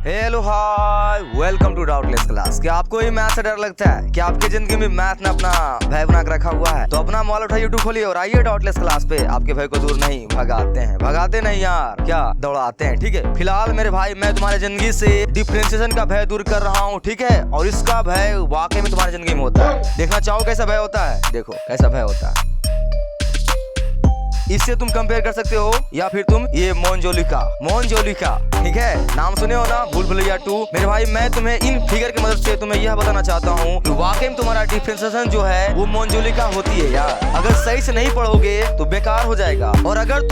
Hello hi, welcome to doubtless class. क्या आपको ही math से डर लगता है? क्या आपकी जिंदगी में मैथ ने अपना भय बना के रखा हुआ है? तो अपना मोबाइल उठाइए, यूट्यूब खोलिए और आइए डाउटलेस क्लास पे। आपके भय को दूर नहीं भगाते नहीं यार, क्या दौड़ाते हैं। ठीक है, फिलहाल मेरे भाई मैं तुम्हारी जिंदगी से डिफरेंशिएशन का भय दूर कर रहा हूँ। ठीक है, और इसका भय वाकई में तुम्हारी जिंदगी में होता है। देखना चाहो कैसा भय होता है? देखो कैसा भय होता है। इससे तुम कंपेयर कर सकते हो या फिर तुम ये मोनजोलिका, ठीक है, नाम सुने हो ना, भूल भुलैया 2। मेरे भाई मैं तुम्हें इन फिगर की मदद से तुम्हें यह बताना चाहता हूँ कि वाकई में तुम्हारा डिफरेंशिएशन जो है वो मोनजोलिका होती है यार। अगर सही से नहीं पढ़ोगे तो बेकार हो जाएगा। और अगर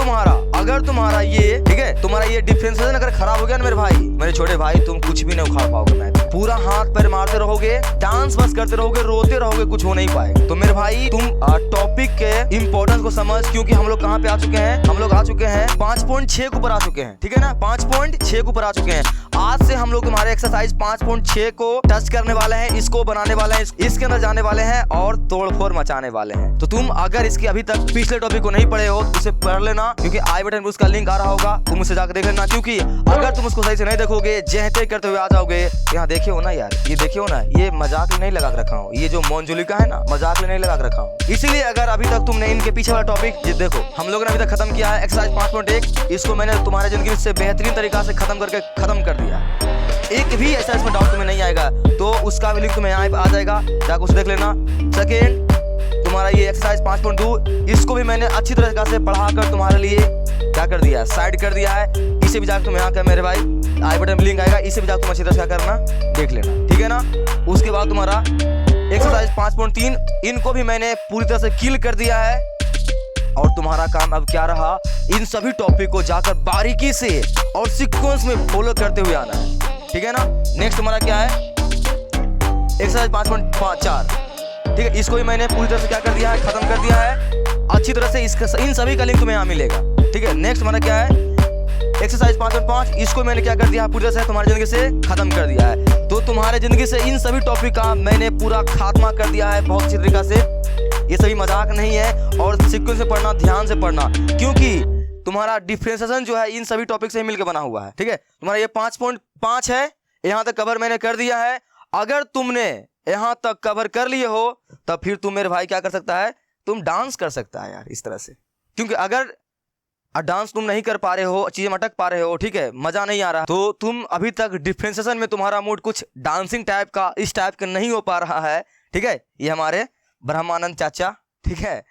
तुम्हारा ये, ठीक है, तुम्हारा ये डिफरेंशिएशन अगर खराब हो गया ना मेरे भाई, मेरे छोटे भाई, तुम कुछ भी नहीं उखाड़ पाओगे। मैं पूरा हाथ पैर मारते रहोगे, डांस बस करते रहोगे, रोते रहोगे, कुछ हो नहीं पाएगा। तो मेरे भाई तुम टॉपिक के इंपॉर्टेंस को समझ, क्योंकि हम लोग कहाँ पे आ चुके हैं? हम लोग आ चुके हैं 5.6 के ऊपर आ चुके हैं। ठीक है ना, 5.6 के ऊपर आ चुके हैं। आज से हम लोग तुम्हारे एक्सरसाइज 5.6 को टच करने वाले हैं, इसको बनाने वाले हैं, इसके अंदर जाने वाले हैं और तोड़फोड़ मचाने वाले हैं। तो तुम अगर इसके अभी तक पिछले टॉपिक को नहीं पढ़े हो तो उसे पढ़ लेना, क्योंकि आई बटन पर उसका लिंक आ रहा होगा, तुम उसे जाकर देख लेना। क्योंकि अगर तुम उसको सही से नहीं देखोगे, जहते करते हुए आ जाओगे। यहाँ देखे हो ना यार, ये देखे हो ना, ये मजाक नहीं लगा के रखा हूँ। ये जो मोनजोलिका है ना, मजाक नहीं लगा के रखा हूँ। इसीलिए अगर अभी तक तुमने इनके पीछे वाला टॉपिक देखो, हम लोगों ने अभी तक खत्म किया है एक्सरसाइज 5.1। इसको मैंने तुम्हारे जिंदगी से बेहतरीन तरीका से खत्म कर दिया। एक भी ऐसा इसमें डाउट तुम्हें नहीं आएगा, तो उसका भी लिंक तुम्हें यहाँ पे आ जाएगा, जाकर उसे देख लेना। सेकेंड, तुम्हारा ये एक्सरसाइज 5.2, इसको भी मैंने अच्छी तरीके से पढ़ाकर तुम्हारे लिए क्या कर दिया है, साइड कर दिया है। इसे भी जाकर तुम यहाँ कर मेरे भाई, आई बटन में लिंक आएगा, इसे भी जाकर तुम अच्छी तरह से क्या करना, देख लेना। ठीक है ना। उसके बाद तुम्हारा एक्सरसाइज 5.3, इनको भी मैंने पूरी तरह से किल कर दिया है। और तुम्हारा काम अब क्या रहा, इन सभी टॉपिक को जाकर बारीकी से और सीक्वेंस में फॉलो करते हुए आना है। ठीक है ना। नेक्स्ट तुम्हारा क्या है, एक्सरसाइज 5.4, ठीक है, इसको भी मैंने पूरी तरह से क्या कर दिया है, खत्म कर दिया है अच्छी तरह से। इन सभी का लिंक तुम्हें यहाँ मिलेगा। ठीक है। नेक्स्ट हमारा क्या है, एक्सरसाइज 5.5, इसको मैंने क्या कर दिया है, पूरी तरह से तुम्हारी जिंदगी से खत्म कर दिया है। तो तुम्हारे जिंदगी से इन सभी टॉपिक का मैंने पूरा खात्मा कर दिया है बहुत अच्छी तरीका से। ये सभी मजाक नहीं है, और सीक्वेंस से पढ़ना, ध्यान से पढ़ना, क्योंकि तुम्हारा डिफरेंशिएशन जो है इन सभी टॉपिक से मिलकर बना हुआ है। ठीक है। तुम्हारा ये 5.5 है, यहाँ तक कवर मैंने कर दिया है। अगर तुमने यहाँ तक कवर कर लिए हो तब फिर तुम मेरे भाई क्या कर सकता है, तुम डांस कर सकता है यार इस तरह से। क्योंकि अगर डांस तुम नहीं कर पा रहे हो, चीजें अटक पा रहे हो, ठीक है, मजा नहीं आ रहा, तो तुम अभी तक डिफरेंशिएशन में तुम्हारा मूड कुछ डांसिंग टाइप का, इस टाइप का नहीं हो पा रहा है। ठीक है, ये हमारे ब्रह्मानंद चाचा, ठीक है,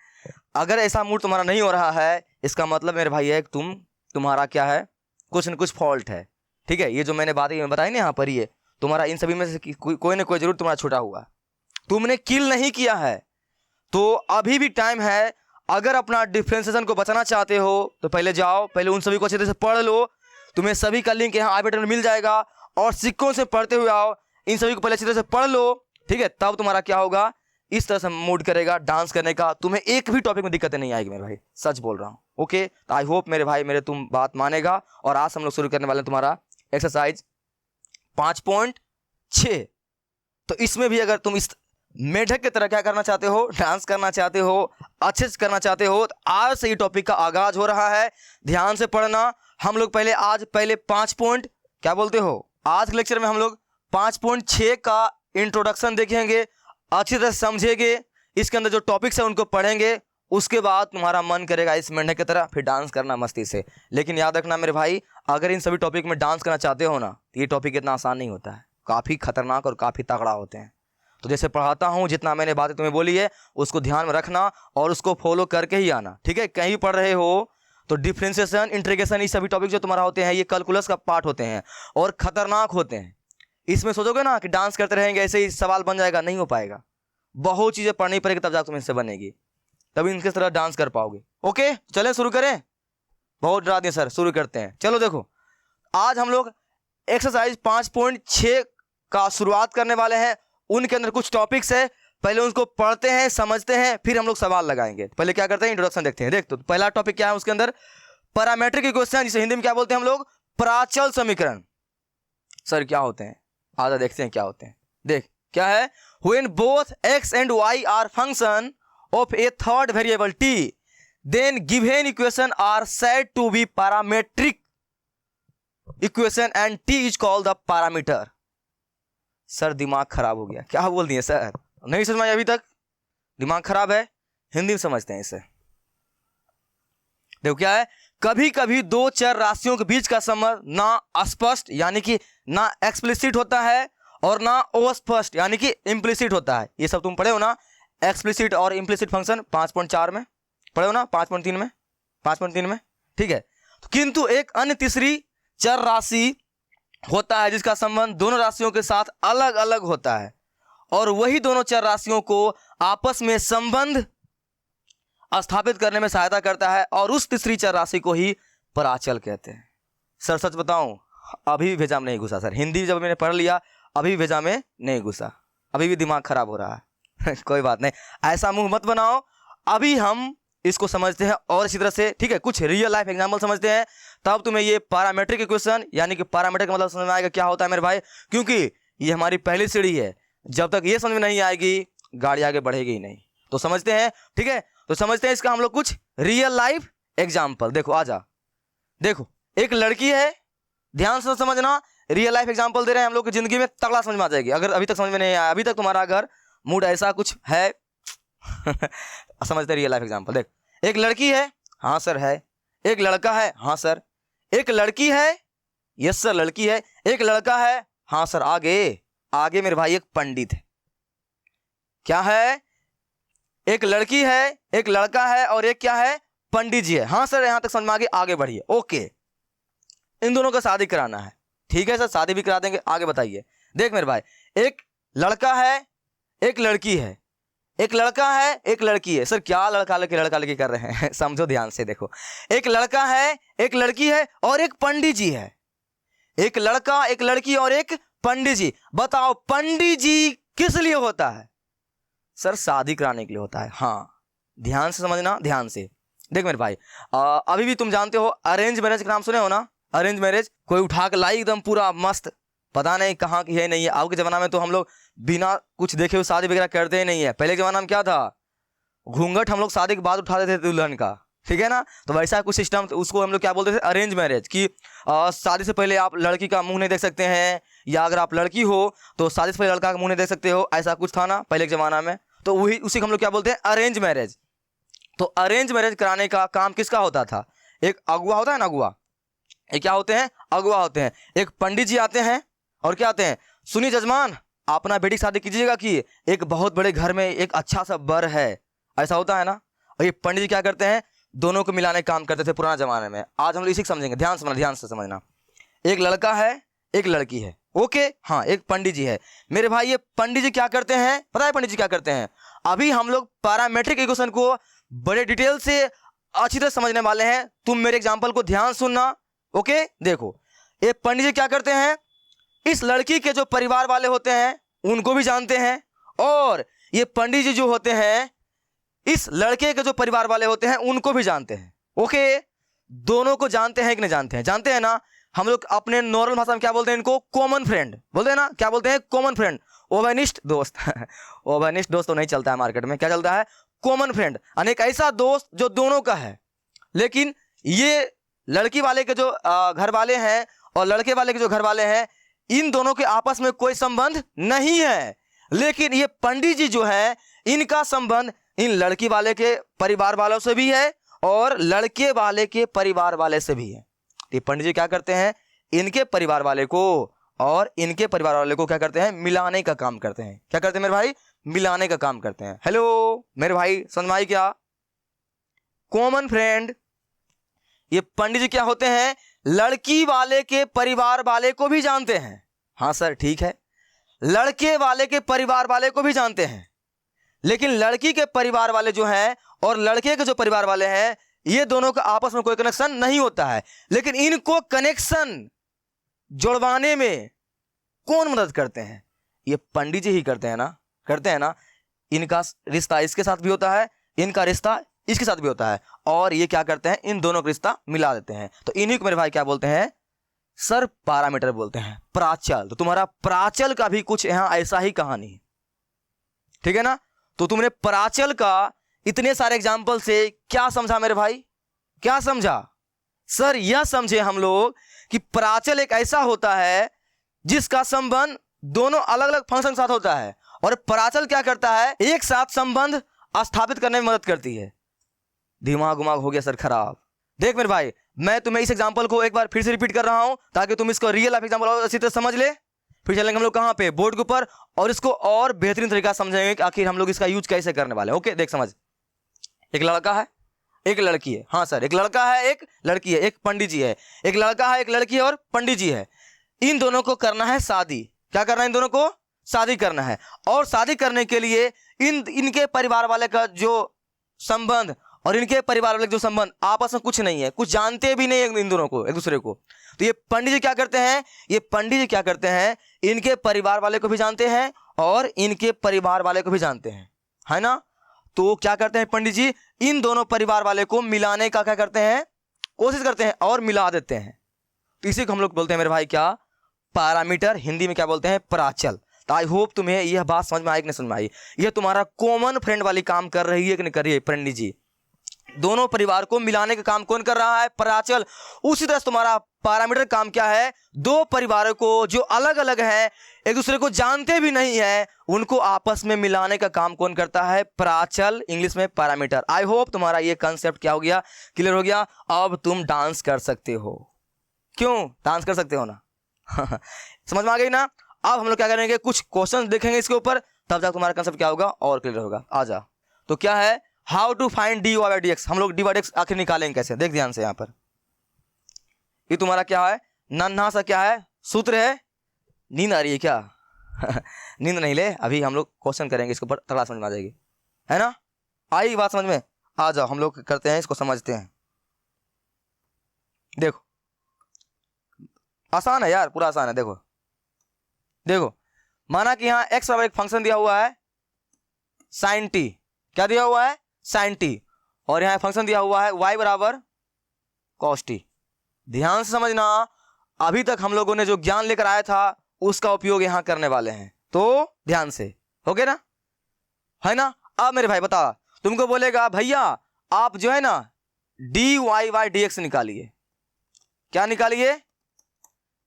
अगर ऐसा मूड तुम्हारा नहीं हो रहा है, इसका मतलब मेरे भाई है कि तुम्हारा क्या है, कुछ न कुछ फॉल्ट है। ठीक है, ये जो मैंने बातें बताई ना यहाँ पर, ये तुम्हारा इन सभी में से कोई ना कोई जरूर तुम्हारा छूटा हुआ, तुमने किल नहीं किया है। तो अभी भी टाइम है। अगर अपना डिफरेंशिएशन को बचाना चाहते हो तो पहले जाओ, पहले उन सभी को अच्छे तरह से पढ़ लो। तुम्हें सभी का लिंक यहाँ आई बटन में मिल जाएगा, और सीक्वेंस से पढ़ते हुए आओ। इन सभी को पहले अच्छी तरह से पढ़ लो, ठीक है, तब तुम्हारा क्या होगा, इस तरह से मूड करेगा डांस करने का। तुम्हें एक भी टॉपिक में दिक्कतें नहीं आएगी मेरे भाई, सच बोल रहा हूँ। ओके, तो आई होप मेरे भाई तुम बात मानेगा। और आज हम लोग शुरू करने वाले हैं तुम्हारा एक्सरसाइज 5.6। तो इसमें भी अगर तुम इस मेढक की तरह क्या करना चाहते हो, डांस करना चाहते हो, अच्छे से करना चाहते हो, तो आज से ये टॉपिक का आगाज हो रहा है। ध्यान से पढ़ना। हम लोग पहले 5 पॉइंट क्या बोलते हो, आज के लेक्चर में हम लोग 5.6 का इंट्रोडक्शन देखेंगे, अच्छी तरह समझेंगे, इसके अंदर जो टॉपिक्स है उनको पढ़ेंगे। उसके बाद तुम्हारा मन करेगा इस मेंढक की तरह फिर डांस करना मस्ती से। लेकिन याद रखना मेरे भाई, अगर इन सभी टॉपिक में डांस करना चाहते हो ना, तो ये टॉपिक इतना आसान नहीं होता है, काफ़ी खतरनाक और काफ़ी तगड़ा होते हैं। तो जैसे पढ़ाता हूँ, जितना मैंने बातें तुम्हें बोली है उसको ध्यान में रखना और उसको फॉलो करके ही आना। ठीक है, कहीं पढ़ रहे हो तो डिफरेंशिएशन, इंटीग्रेशन, ये सभी टॉपिक जो तुम्हारा होते हैं, ये कैलकुलस का पार्ट होते हैं और खतरनाक होते हैं। इसमें सोचोगे ना कि डांस करते रहेंगे ऐसे ही सवाल बन जाएगा, नहीं हो पाएगा। बहुत चीज़ें पढ़नी पड़ेगी तब जाकर तुम इससे बनेगी, तभी इनके तरह डांस कर पाओगे। ओके, चलें शुरू करें। बहुत डरा दिए सर, शुरू करते हैं। चलो देखो, आज हम लोग एक्सरसाइज 5.6 का शुरुआत करने वाले हैं। उनके अंदर कुछ टॉपिक्स है, पहले उनको पढ़ते हैं, समझते हैं, फिर हम लोग सवाल लगाएंगे। पहले क्या करते हैं, इंट्रोडक्शन देखते हैं। देख तो पहला टॉपिक क्या है उसके अंदर, पैरामीट्रिक इक्वेशन, जिसे हिंदी में क्या बोलते हैं हम लोग, प्राचल समीकरण। सर क्या होते हैं, आधा देखते हैं क्या होते हैं। देख क्या है, when both x and y are function of a third variable t, then given equation are said to be parametric. Equation and T is called the parameter. Sir दिमाग खराब हो गया, क्या बोल दिए सर, नहीं समझ में आया अभी तक, दिमाग खराब है, हिंदी में समझते हैं इसे। देखो क्या है, कभी कभी दो चर राशियों के बीच का संबंध ना अस्पष्ट यानी कि ना एक्सप्लिसिट होता है और ना अस्पष्ट यानी कि इम्प्लिसिट होता है। ये सब तुम पढ़े हो ना, एक्सप्लिसिट और इम्प्लिसिट फंक्शन 5.4 में पढ़े हो ना, 5.3 में, 5.3 में, ठीक है। तो किंतु एक अन्य तीसरी चर राशि होता है जिसका संबंध दोनों राशियों के साथ अलग अलग होता है और वही दोनों चर राशियों को आपस में संबंध स्थापित करने में सहायता करता है और उस तीसरी चर राशि को ही प्राचल कहते हैं। सर सच बताऊं, अभी भी भेजा में नहीं घुसा सर, हिंदी जब मैंने पढ़ लिया अभी भी भेजा में नहीं घुसा, अभी भी दिमाग खराब हो रहा है कोई बात नहीं, ऐसा मुंह मत बनाओ, अभी हम इसको समझते हैं और इसी तरह से, ठीक है, कुछ रियल लाइफ एग्जाम्पल समझते हैं, तब तुम्हें ये पैरामीट्रिक इक्वेशन यानी कि पैरामीटर का मतलब समझ में आएगा क्या होता है मेरे भाई, क्योंकि ये हमारी पहली सीढ़ी है, जब तक ये समझ में नहीं आएगी गाड़ी आगे बढ़ेगी ही नहीं। तो समझते हैं, ठीक है, तो समझते हैं इसका हम लोग कुछ रियल लाइफ एग्जाम्पल। देखो आजा, देखो एक लड़की है, ध्यान से समझना, रियल लाइफ एग्जाम्पल दे रहे हैं हम लोग की जिंदगी में, तगड़ा समझ में आ जाएगी। अगर अभी तक समझ में नहीं आया, अभी तक तुम्हारा अगर मूड ऐसा कुछ है समझते रियल लाइफ एग्जाम्पल। देख, एक लड़की है, हाँ सर है, एक लड़का है, हाँ सर, एक लड़की है, यस सर लड़की है, एक लड़का है, हाँ सर, आगे आगे मेरे भाई एक पंडित है, क्या है, एक लड़की है, एक लड़का है और एक क्या है, पंडित जी है, हाँ सर यहां तक समझ में आगे बढ़िए, ओके। इन दोनों का शादी कराना है, ठीक है सर शादी भी करा देंगे, आगे बताइए। देख मेरे भाई, एक लड़का है, एक लड़की है, एक लड़का है, एक लड़की है, सर क्या लड़का लड़की कर रहे हैं समझो ध्यान से, देखो एक लड़का है, एक लड़की है और एक पंडित जी है, एक लड़का, एक लड़की और एक पंडित जी। बताओ पंडित जी किस लिए होता है? सर शादी कराने के लिए होता है। हाँ ध्यान से समझना, ध्यान से देख मेरे भाई, अभी भी तुम जानते हो अरेंज मैरिज का नाम सुने हो ना, अरेंज मैरिज कोई उठा के लाई एकदम पूरा मस्त, पता नहीं कहाँ की है नहीं है। आज के ज़माना में तो हम लोग बिना कुछ देखे हुए शादी वगैरह करते ही नहीं है। पहले के ज़माना में क्या था, घूंघट हम लोग शादी के बाद उठा देते थे दुल्हन का, ठीक है ना। तो वैसा कुछ सिस्टम, उसको हम लोग क्या बोलते थे, अरेंज मैरिज, कि शादी से पहले आप लड़की का मुंह नहीं देख सकते हैं, या अगर आप लड़की हो तो शादी से पहले लड़का का मुंह नहीं देख सकते हो, ऐसा कुछ था ना पहले के ज़माना में। तो वही उसी को हम लोग क्या बोलते हैं, अरेंज मैरिज। तो अरेंज मैरिज कराने का काम किसका होता था, एक अगुआ होता है ना, अगुआ, ये क्या होते हैं, अगुआ होते हैं। एक पंडित जी आते हैं और क्या आते हैं, सुनिए जजमान अपना बेटी शादी कीजिएगा कि एक बहुत बड़े घर में एक अच्छा सा बर है, ऐसा होता है ना। और ये पंडित जी क्या करते हैं, दोनों को मिलाने का काम करते थे पुराने जमाने में। आज हम लोग इसी को समझेंगे, ध्यान समझना, ध्यान से समझना। एक लड़का है, एक लड़की है, ओके, हाँ एक पंडित जी है। मेरे भाई ये पंडित जी क्या करते हैं, पता है पंडित जी क्या करते हैं? अभी हम लोग पैरामीट्रिक इक्वेशन को बड़े डिटेल से अच्छी तरह समझने वाले हैं, तुम मेरे एग्जाम्पल को ध्यान सुनना, ओके। देखो ये पंडित जी क्या करते हैं, इस लड़की के जो परिवार वाले होते हैं उनको भी जानते हैं, और ये पंडित जी जो होते हैं इस लड़के के जो परिवार वाले होते हैं उनको भी जानते हैं, ओके। दोनों को जानते हैं कि नहीं जानते हैं, जानते हैं ना। हम लोग अपने नॉर्मल भाषा में क्या बोलते हैं, इनको कॉमन फ्रेंड बोलते हैं ना, क्या बोलते हैं, कॉमन फ्रेंड, ओवनिष्ठ दोस्त ओवनिष्ठ दोस्त तो नहीं चलता है मार्केट में, क्या चलता है, कॉमन फ्रेंड, अनेक ऐसा दोस्त जो दोनों का है। लेकिन ये लड़की वाले के जो घर वाले हैं और लड़के वाले के जो घर वाले हैं, इन दोनों के आपस में कोई संबंध नहीं है। लेकिन ये पंडित जी जो है इनका संबंध इन लड़की वाले के परिवार वालों से भी है और लड़के वाले के परिवार वाले से भी है। ये पंडित जी क्या करते हैं, इनके परिवार वाले को और इनके परिवार वाले को क्या करते हैं, मिलाने का काम करते हैं। क्या करते हैं मेरे भाई, मिलाने का काम करते हैं। हेलो मेरे भाई समझ में आई क्या, कॉमन फ्रेंड। ये पंडित जी क्या होते हैं, लड़की वाले के परिवार वाले को भी जानते हैं, हाँ सर ठीक है, लड़के वाले के परिवार वाले को भी जानते हैं। लेकिन लड़की के परिवार वाले जो हैं और लड़के के जो परिवार वाले हैं, ये दोनों का आपस में कोई कनेक्शन नहीं होता है। लेकिन इनको कनेक्शन जोड़वाने में कौन मदद करते हैं, ये पंडित जी ही करते हैं ना, करते हैं ना। इनका रिश्ता इसके साथ भी होता है, इनका रिश्ता इसके साथ भी होता है, और ये क्या करते हैं, इन दोनों का रिश्ता मिला देते हैं। तो इन्हीं को मेरे भाई क्या बोलते हैं, सर पैरामीटर बोलते हैं, प्राचल। तो तुम्हारा प्राचल का भी कुछ यहां ऐसा ही कहानी है, ठीक है ना। तो तुमने प्राचल का इतने सारे एग्जाम्पल से क्या समझा मेरे भाई, क्या समझा, सर यह समझे हम लोग कि प्राचल एक ऐसा होता है जिसका संबंध दोनों अलग अलग फंक्शन के साथ होता है, और प्राचल क्या करता है, एक साथ संबंध स्थापित करने में मदद करती है। दिमाग उमाग हो गया सर खराब। देख मेरे भाई, मैं तुम्हें इस एग्जांपल को एक बार फिर से रिपीट कर रहा हूं ताकि तुम इसको रियल लाइफ एग्जांपल अच्छी तरह समझ ले। फिर चलेंगे हम लोग कहां पे, बोर्ड के ऊपर, और इसको और बेहतरीन तरीका समझेंगे कि आखिर हम लोग इसका यूज कैसे करने वाले हैं। ओके, देख समझ। एक लड़का है, एक लड़की है। हाँ सर, एक लड़का है, एक लड़की है, एक पंडित जी है। एक लड़का है, एक लड़की है और पंडित जी है। इन दोनों को करना है शादी। क्या करना है, इन दोनों को शादी करना है। और शादी करने के लिए इनके परिवार वाले का जो संबंध और इनके परिवार वाले का जो संबंध आपस में कुछ नहीं है, कुछ जानते भी नहीं है इन दोनों को, एक दूसरे को। तो ये पंडित जी क्या करते हैं, ये पंडित जी क्या करते हैं, इनके परिवार वाले को भी जानते हैं और इनके परिवार वाले को भी जानते हैं, है ना। तो क्या करते हैं पंडित जी, इन दोनों परिवार वाले को मिलाने का क्या करते हैं, कोशिश करते हैं और मिला देते हैं। तो इसी को हम लोग बोलते हैं मेरे भाई क्या, पैरामीटर। हिंदी में क्या बोलते हैं, प्राचल। तो आई होप तुम्हें यह बात समझ में आई कि नहीं समझ में आई। यह तुम्हारा कॉमन फ्रेंड वाली काम कर रही है कि नहीं कर रही है पंडित जी। दोनों परिवार को मिलाने का काम कौन कर रहा है, प्राचल। उसी तरह से तुम्हारा पैरामीटर काम क्या है, दो परिवारों को जो अलग अलग है, एक दूसरे को जानते भी नहीं है, उनको आपस में मिलाने का काम कौन करता है, प्राचल, इंग्लिश में पैरामीटर। आई होप तुम्हारा ये कंसेप्ट क्या हो गया, क्लियर हो गया। अब तुम डांस कर सकते हो। क्यों डांस कर सकते हो ना समझ में आ गई ना। अब हम लोग क्या करेंगे, कुछ क्वेश्चन देखेंगे इसके ऊपर, तब जाकर तुम्हारा कंसेप्ट क्या होगा और क्लियर होगा। आ जा। तो क्या है, how to find D Y by D X. हम लोग डी वाई डी एक्स आखिर निकालेंगे कैसे, देख ध्यान से। यहाँ पर ये तुम्हारा क्या है, नन्हा सा क्या है, सूत्र है। नींद आ रही है क्या नींद नहीं ले, अभी हम लोग क्वेश्चन करेंगे इसके ऊपर, तगड़ा समझ में आ जाएगी, है ना। आई बात समझ में, आ जाओ हम लोग करते हैं इसको, समझते हैं। देखो आसान है यार, पूरा आसान है। देखो देखो, माना कि यहाँ एक्स बराबर एक फंक्शन दिया हुआ है साइन टी। क्या दिया हुआ है, साइन टी। और यहाँ फंक्शन दिया हुआ है वाई बराबर कॉस टी। ध्यान से समझना, अभी तक हम लोगों ने जो ज्ञान लेकर आया था उसका उपयोग यहाँ करने वाले हैं, तो ध्यान से, हो गया ना, है ना। अब मेरे भाई बता, तुमको बोलेगा भैया आप जो है ना D Y by D X निकालिए। क्या निकालिए,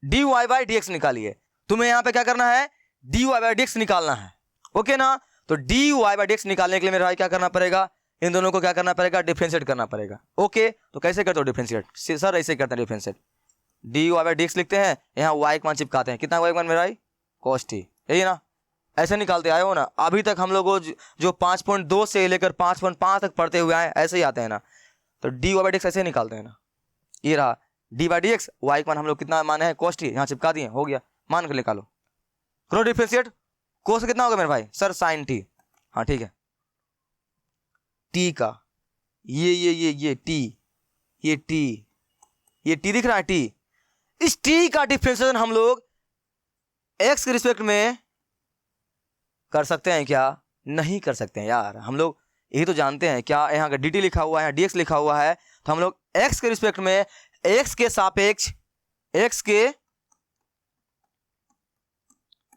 D Y by D X निकालिए। तुम्हें यहाँ पे क्या करना है, D Y by D X निकालना है, ओके ना। तो D Y by D X निकालने के लिए मेरे भाई क्या करना पड़ेगा, इन दोनों को क्या करना पड़ेगा, डिफरेंशिएट करना पड़ेगा। ओके, तो कैसे करते हो डिफरेंशिएट, सर ऐसे करते हैं differentiate. D Y by D X लिखते हैं, यहाँ वाई का मान चिपकाते हैं। कितना वाई का मान मेरा भाई, कॉस टी, यही ना। ऐसे निकालते आए हो ना, अभी तक हम लोग जो 5.2 से लेकर 5.5 तक पढ़ते हुए आए, ऐसे ही आते हैं ना। तो D Y by D X ऐसे निकालते हैं ना। ये रहा D by D X, Y का मान हम लोग कितना माने हैं, कॉस टी, यहाँ चिपका दिए, हो गया, मान कर निकालो, करो डिफरेंशिएट। कोस कितना होगा मेरे भाई, सर साइन टी। हाँ ठीक है, टी का ये टी, ये टी, ये टी दिख रहा है टी। इस टी का डिफरेंशिएशन हम लोग एक्स के रिस्पेक्ट में कर सकते हैं क्या, नहीं कर सकते हैं यार। हम लोग यही तो जानते हैं, क्या यहाँ का डी टी लिखा हुआ है, डी एक्स लिखा हुआ है, तो हम लोग एक्स के रिस्पेक्ट में एक्स के सापेक्ष, एक्स के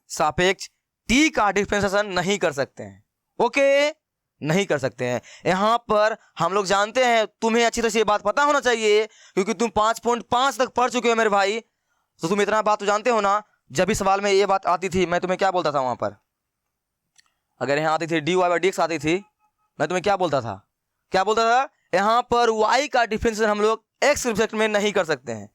सापेक्ष टी का डिफरेंशिएशन नहीं कर सकते हैं। ओके, नहीं कर सकते हैं। यहां पर हम लोग जानते हैं, तुम्हें अच्छी तरह से ये बात पता होना चाहिए क्योंकि तुम 5.5 तक पढ़ चुके हो मेरे भाई, तो तुम इतना बात तो जानते हो ना। जब भी सवाल में ये बात आती थी, मैं तुम्हें क्या बोलता था वहां पर, अगर यहाँ आती थी D Y by D X आती थी, मैं तुम्हें क्या बोलता था, क्या बोलता था, यहाँ पर वाई का डिफरेंशिएशन हम लोग एक्स के रिस्पेक्ट में नहीं कर सकते हैं।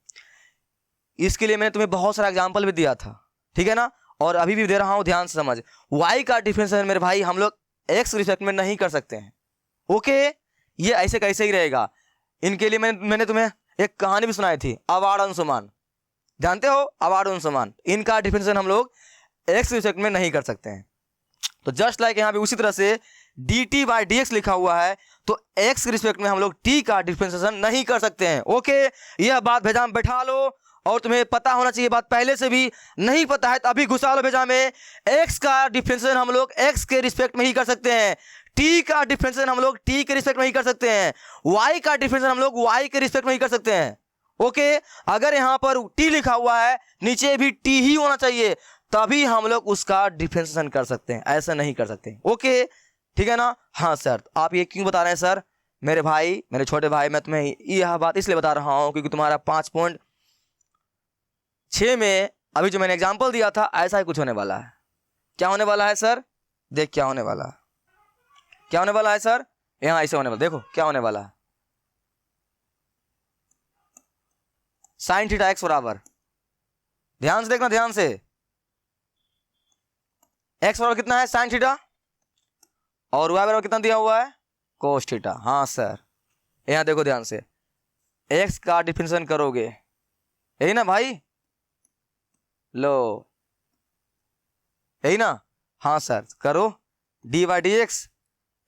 इसके लिए मैंने तुम्हें बहुत सारा एग्जाम्पल भी दिया था, ठीक है ना, और अभी भी दे रहा हूं, ध्यान से समझ। वाई का डिफरेंशिएशन मेरे भाई हम लोग एक्स रिस्पेक्ट में नहीं कर सकते हैं। ओके, ये ऐसे कैसे ही रहेगा। इनके लिए मैंने तुम्हें एक कहानी भी सुनाई थी, अवार्ड अंशुमान, जानते हो अवार्ड अंशुमान। इनका डिफरेंशिएशन हम लोग एक्स रिस्पेक्ट में नहीं कर सकते हैं। तो जस्ट लाइक यहाँ पे उसी तरह से D T by D x लिखा हुआ है, तो एक्स के रिस्पेक्ट में हम लोग टी का डिफरेंशिएशन नहीं कर सकते हैं। ओके, यह बात भेजा में बैठा लो, और तुम्हें पता होना चाहिए बात, पहले से भी नहीं पता है तो अभी घुसा लो भेजा में। एक्स का डिफरेंशिएशन हम लोग एक्स के रिस्पेक्ट में ही कर सकते हैं, टी का डिफरेंशिएशन हम लोग टी के रिस्पेक्ट में ही कर सकते हैं, वाई का डिफरेंशिएशन हम लोग वाई के रिस्पेक्ट में ही कर सकते हैं। ओके, अगर यहाँ पर टी लिखा हुआ है, नीचे भी टी ही होना चाहिए, तभी हम लोग उसका डिफरेंशिएशन कर सकते हैं, ऐसा नहीं कर सकते। ओके, ठीक है ना। हाँ सर, आप ये क्यों बता रहे हैं सर, मेरे भाई, मेरे छोटे भाई, मैं तुम्हें यह बात इसलिए बता रहा हूँ क्योंकि तुम्हारा 5.6 में अभी जो मैंने एग्जाम्पल दिया था ऐसा ही कुछ होने वाला है। क्या होने वाला है सर? देख क्या होने वाला है, क्या होने वाला है सर? यहाँ ऐसे होने वाला, देखो क्या होने वाला है। साइन थीटा एक्स बराबर, ध्यान से देखना, ध्यान से, एक्स बराबर कितना है? साइन थीटा, और वाई बराबर कितना दिया हुआ है? Cos theta. हाँ सर, यहां देखो ध्यान से, एक्स का डिफरेंशिएशन करोगे, यही ना भाई? लो, यही ना? हाँ सर, करो D Y D X,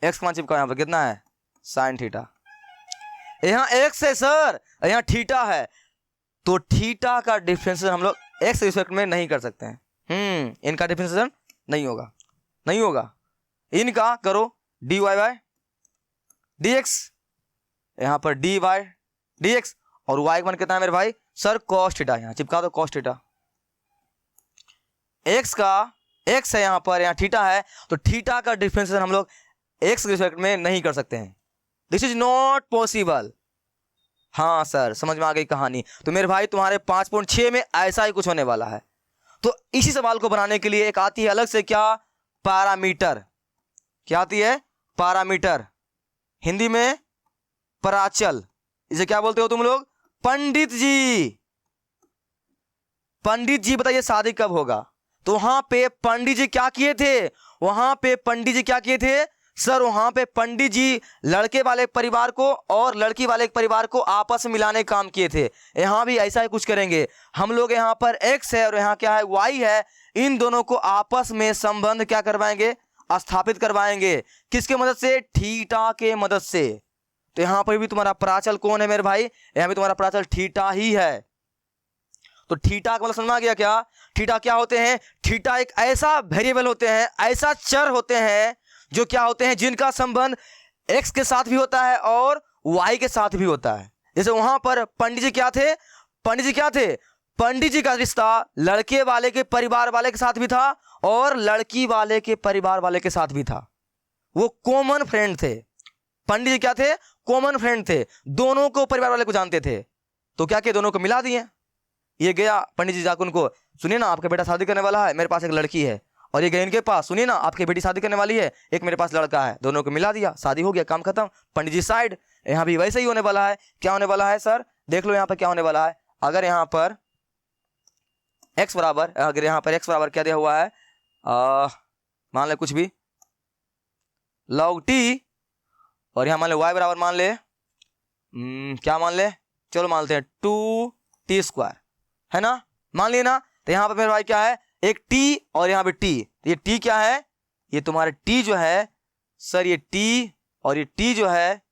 X का मान चिपका, यहां पर कितना है? Sine theta. यहां एक्स है सर, यहां थीटा है, तो थीटा का डिफरेंशिएशन हम लोग एक्स रिस्पेक्ट में नहीं कर सकते हैं। इनका डिफरेंशिएशन नहीं होगा, नहीं होगा। इनका करो D Y by D X, यहां पर डी वाई डी एक्स, और वाई का मान कितना है मेरे भाई? सर कॉस थीटा, यहां चिपका दो कॉस थीटा। एक्स का एक्स है यहां पर, यहां थीटा है, तो थीटा का डिफरेंशिएशन हम लोग एक्स रिस्पेक्ट में नहीं कर सकते हैं। This is not possible. हाँ सर, समझ में आ गई कहानी? तो मेरे भाई तुम्हारे 5.6 में ऐसा ही कुछ होने वाला है। तो इसी सवाल को बनाने के लिए एक आती है अलग से, क्या? पैरामीटर। क्या आती है? पैरामीटर, हिंदी में पराचल। इसे क्या बोलते हो तुम लोग? पंडित जी, पंडित जी बताइए शादी कब होगा? तो वहां पे पंडित जी क्या किए थे? वहां पे पंडित जी क्या किए थे सर? वहां पे पंडित जी लड़के वाले परिवार को और लड़की वाले परिवार को आपस में मिलाने का काम किए थे। यहां भी ऐसा ही कुछ करेंगे हम लोग। यहां पर एक्स है और यहां क्या है? वाई है। इन दोनों को आपस में संबंध क्या करवाएंगे? स्थापित करवाएंगे। किसके मदद से? थीटा के मदद से। तो यहां पर भी तुम्हारा प्राचल कौन है मेरे भाई? यहां भी तुम्हारा प्राचल थीटा ही है। तो थीटा का मतलब समझ में आ गया क्या? थीटा क्या होते हैं? थीटा एक ऐसा वेरिएबल होते हैं, ऐसा चर होते हैं जो क्या होते हैं? जिनका संबंध एक्स के साथ भी होता है और वाई के साथ भी होता है। जैसे वहां पर पंडित जी क्या थे? पंडित जी क्या थे? पंडित जी का रिश्ता लड़के वाले के परिवार वाले के साथ भी था और लड़की वाले के परिवार वाले के साथ भी था। वो कॉमन फ्रेंड थे। पंडित जी क्या थे? कॉमन फ्रेंड थे, दोनों को परिवार वाले को जानते थे। तो क्या किया? दोनों को मिला दिए। ये गया पंडित जी जाकर उनको, सुनिए ना आपका बेटा शादी करने वाला है, मेरे पास एक लड़की है। और ये गए इनके पास, सुनिए ना आपकी बेटी शादी करने वाली है, एक मेरे पास लड़का है। दोनों को मिला दिया, शादी हो गया, काम खत्म। पंडित जी साइड। यहाँ भी वैसे ही होने वाला है। क्या होने वाला है सर? देख लो यहाँ पर क्या होने वाला है। अगर यहाँ पर x बराबर, अगर यहाँ पर x बराबर क्या दिया हुआ है? मान ले कुछ भी log t, और यहाँ मान ले y बराबर मान ले क्या मान ले? चलो मानते हैं 2t², है ना? मान लिए ना? तो यहाँ पर मेरे भाई क्या है? एक t और यहाँ पे t। ये t क्या है? ये तुम्हारे t जो है सर, ये t और ये t जो है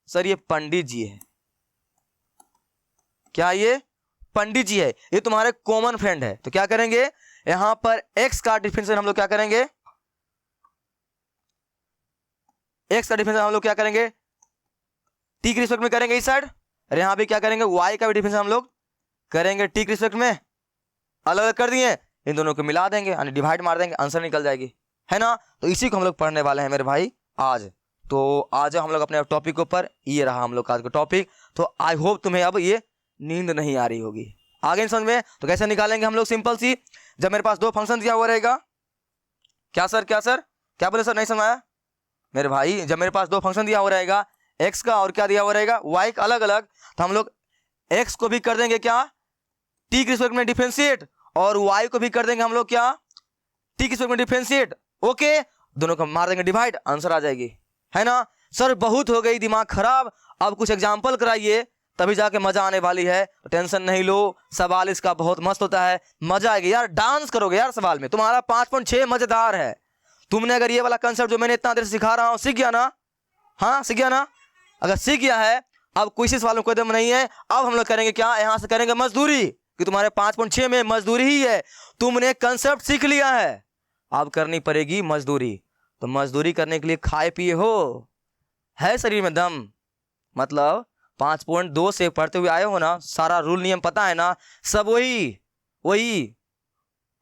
सर, ये पंडित जी है। क्या ये? पंडित जी है। ये तुम्हारे कॉमन फ्रेंड है। तो क्या करेंगे? यहां पर x का डिफरेंशिएशन हम लोग क्या करेंगे? x का डिफरेंशिएशन हम लोग क्या करेंगे? t के रिस्पेक्ट में करेंगे इस साइड। और यहां भी क्या करेंगे? y का भी डिफरेंशिएशन हम लोग करेंगे t के रिस्पेक्ट में। अलग अलग कर दिए, इन दोनों को मिला देंगे, यानी डिवाइड मार देंगे, आंसर निकल जाएगी, है ना? तो इसी को हम लोग पढ़ने वाले हैं मेरे भाई आज। तो आज हम लोग अपने टॉपिक के ऊपर, ये रहा हम लोग का आज का टॉपिक। तो आई होप तुम्हें अब ये नींद नहीं आ रही होगी। आगे समझ में? तो कैसे निकालेंगे हम लोग? सिंपल सी, जब मेरे पास दो फंक्शन दिया हुआ रहेगा, क्या सर? क्या सर? क्या बोले सर? नहीं समझ आया मेरे भाई? जब मेरे पास दो फंक्शन दिया हुआ रहेगा, एक्स का और क्या दिया हुआ रहेगा? वाई का अलग अलग, तो हम लोग एक्स को भी कर देंगे क्या? टी के रिस्पेक्ट में डिफरेंशिएट, और वाई को भी कर देंगे हम लोग क्या? टी के रिस्पेक्ट में डिफरेंशिएट। ओके, दोनों को मार देंगे डिवाइड, आंसर आ जाएगी, है ना? सर बहुत हो गई दिमाग खराब, अब कुछ एग्जाम्पल कराइए तभी जाके मजा आने वाली है। तो टेंशन नहीं लो, सवाल इसका बहुत मस्त होता है, मजा आएगी यार, डांस करोगे यार सवाल में। तुम्हारा 5.6 मजेदार है। तुमने अगर ये वाला कंसेप्ट जो मैंने इतना देर से सिखा रहा हूं सीख गया ना? हाँ सीख गया ना? अगर सीख गया है, अब कोई वालों को दम नहीं है। अब हम लोग करेंगे क्या? यहां से करेंगे मजदूरी, कि तुम्हारे 5.6 में मजदूरी ही है। तुमने कंसेप्ट सीख लिया है, अब करनी पड़ेगी मजदूरी। तो मजदूरी करने के लिए खाए पिए हो, है शरीर में दम, मतलब 5.2 से पढ़ते हुए आए हो ना, सारा रूल नियम पता है ना? सब वही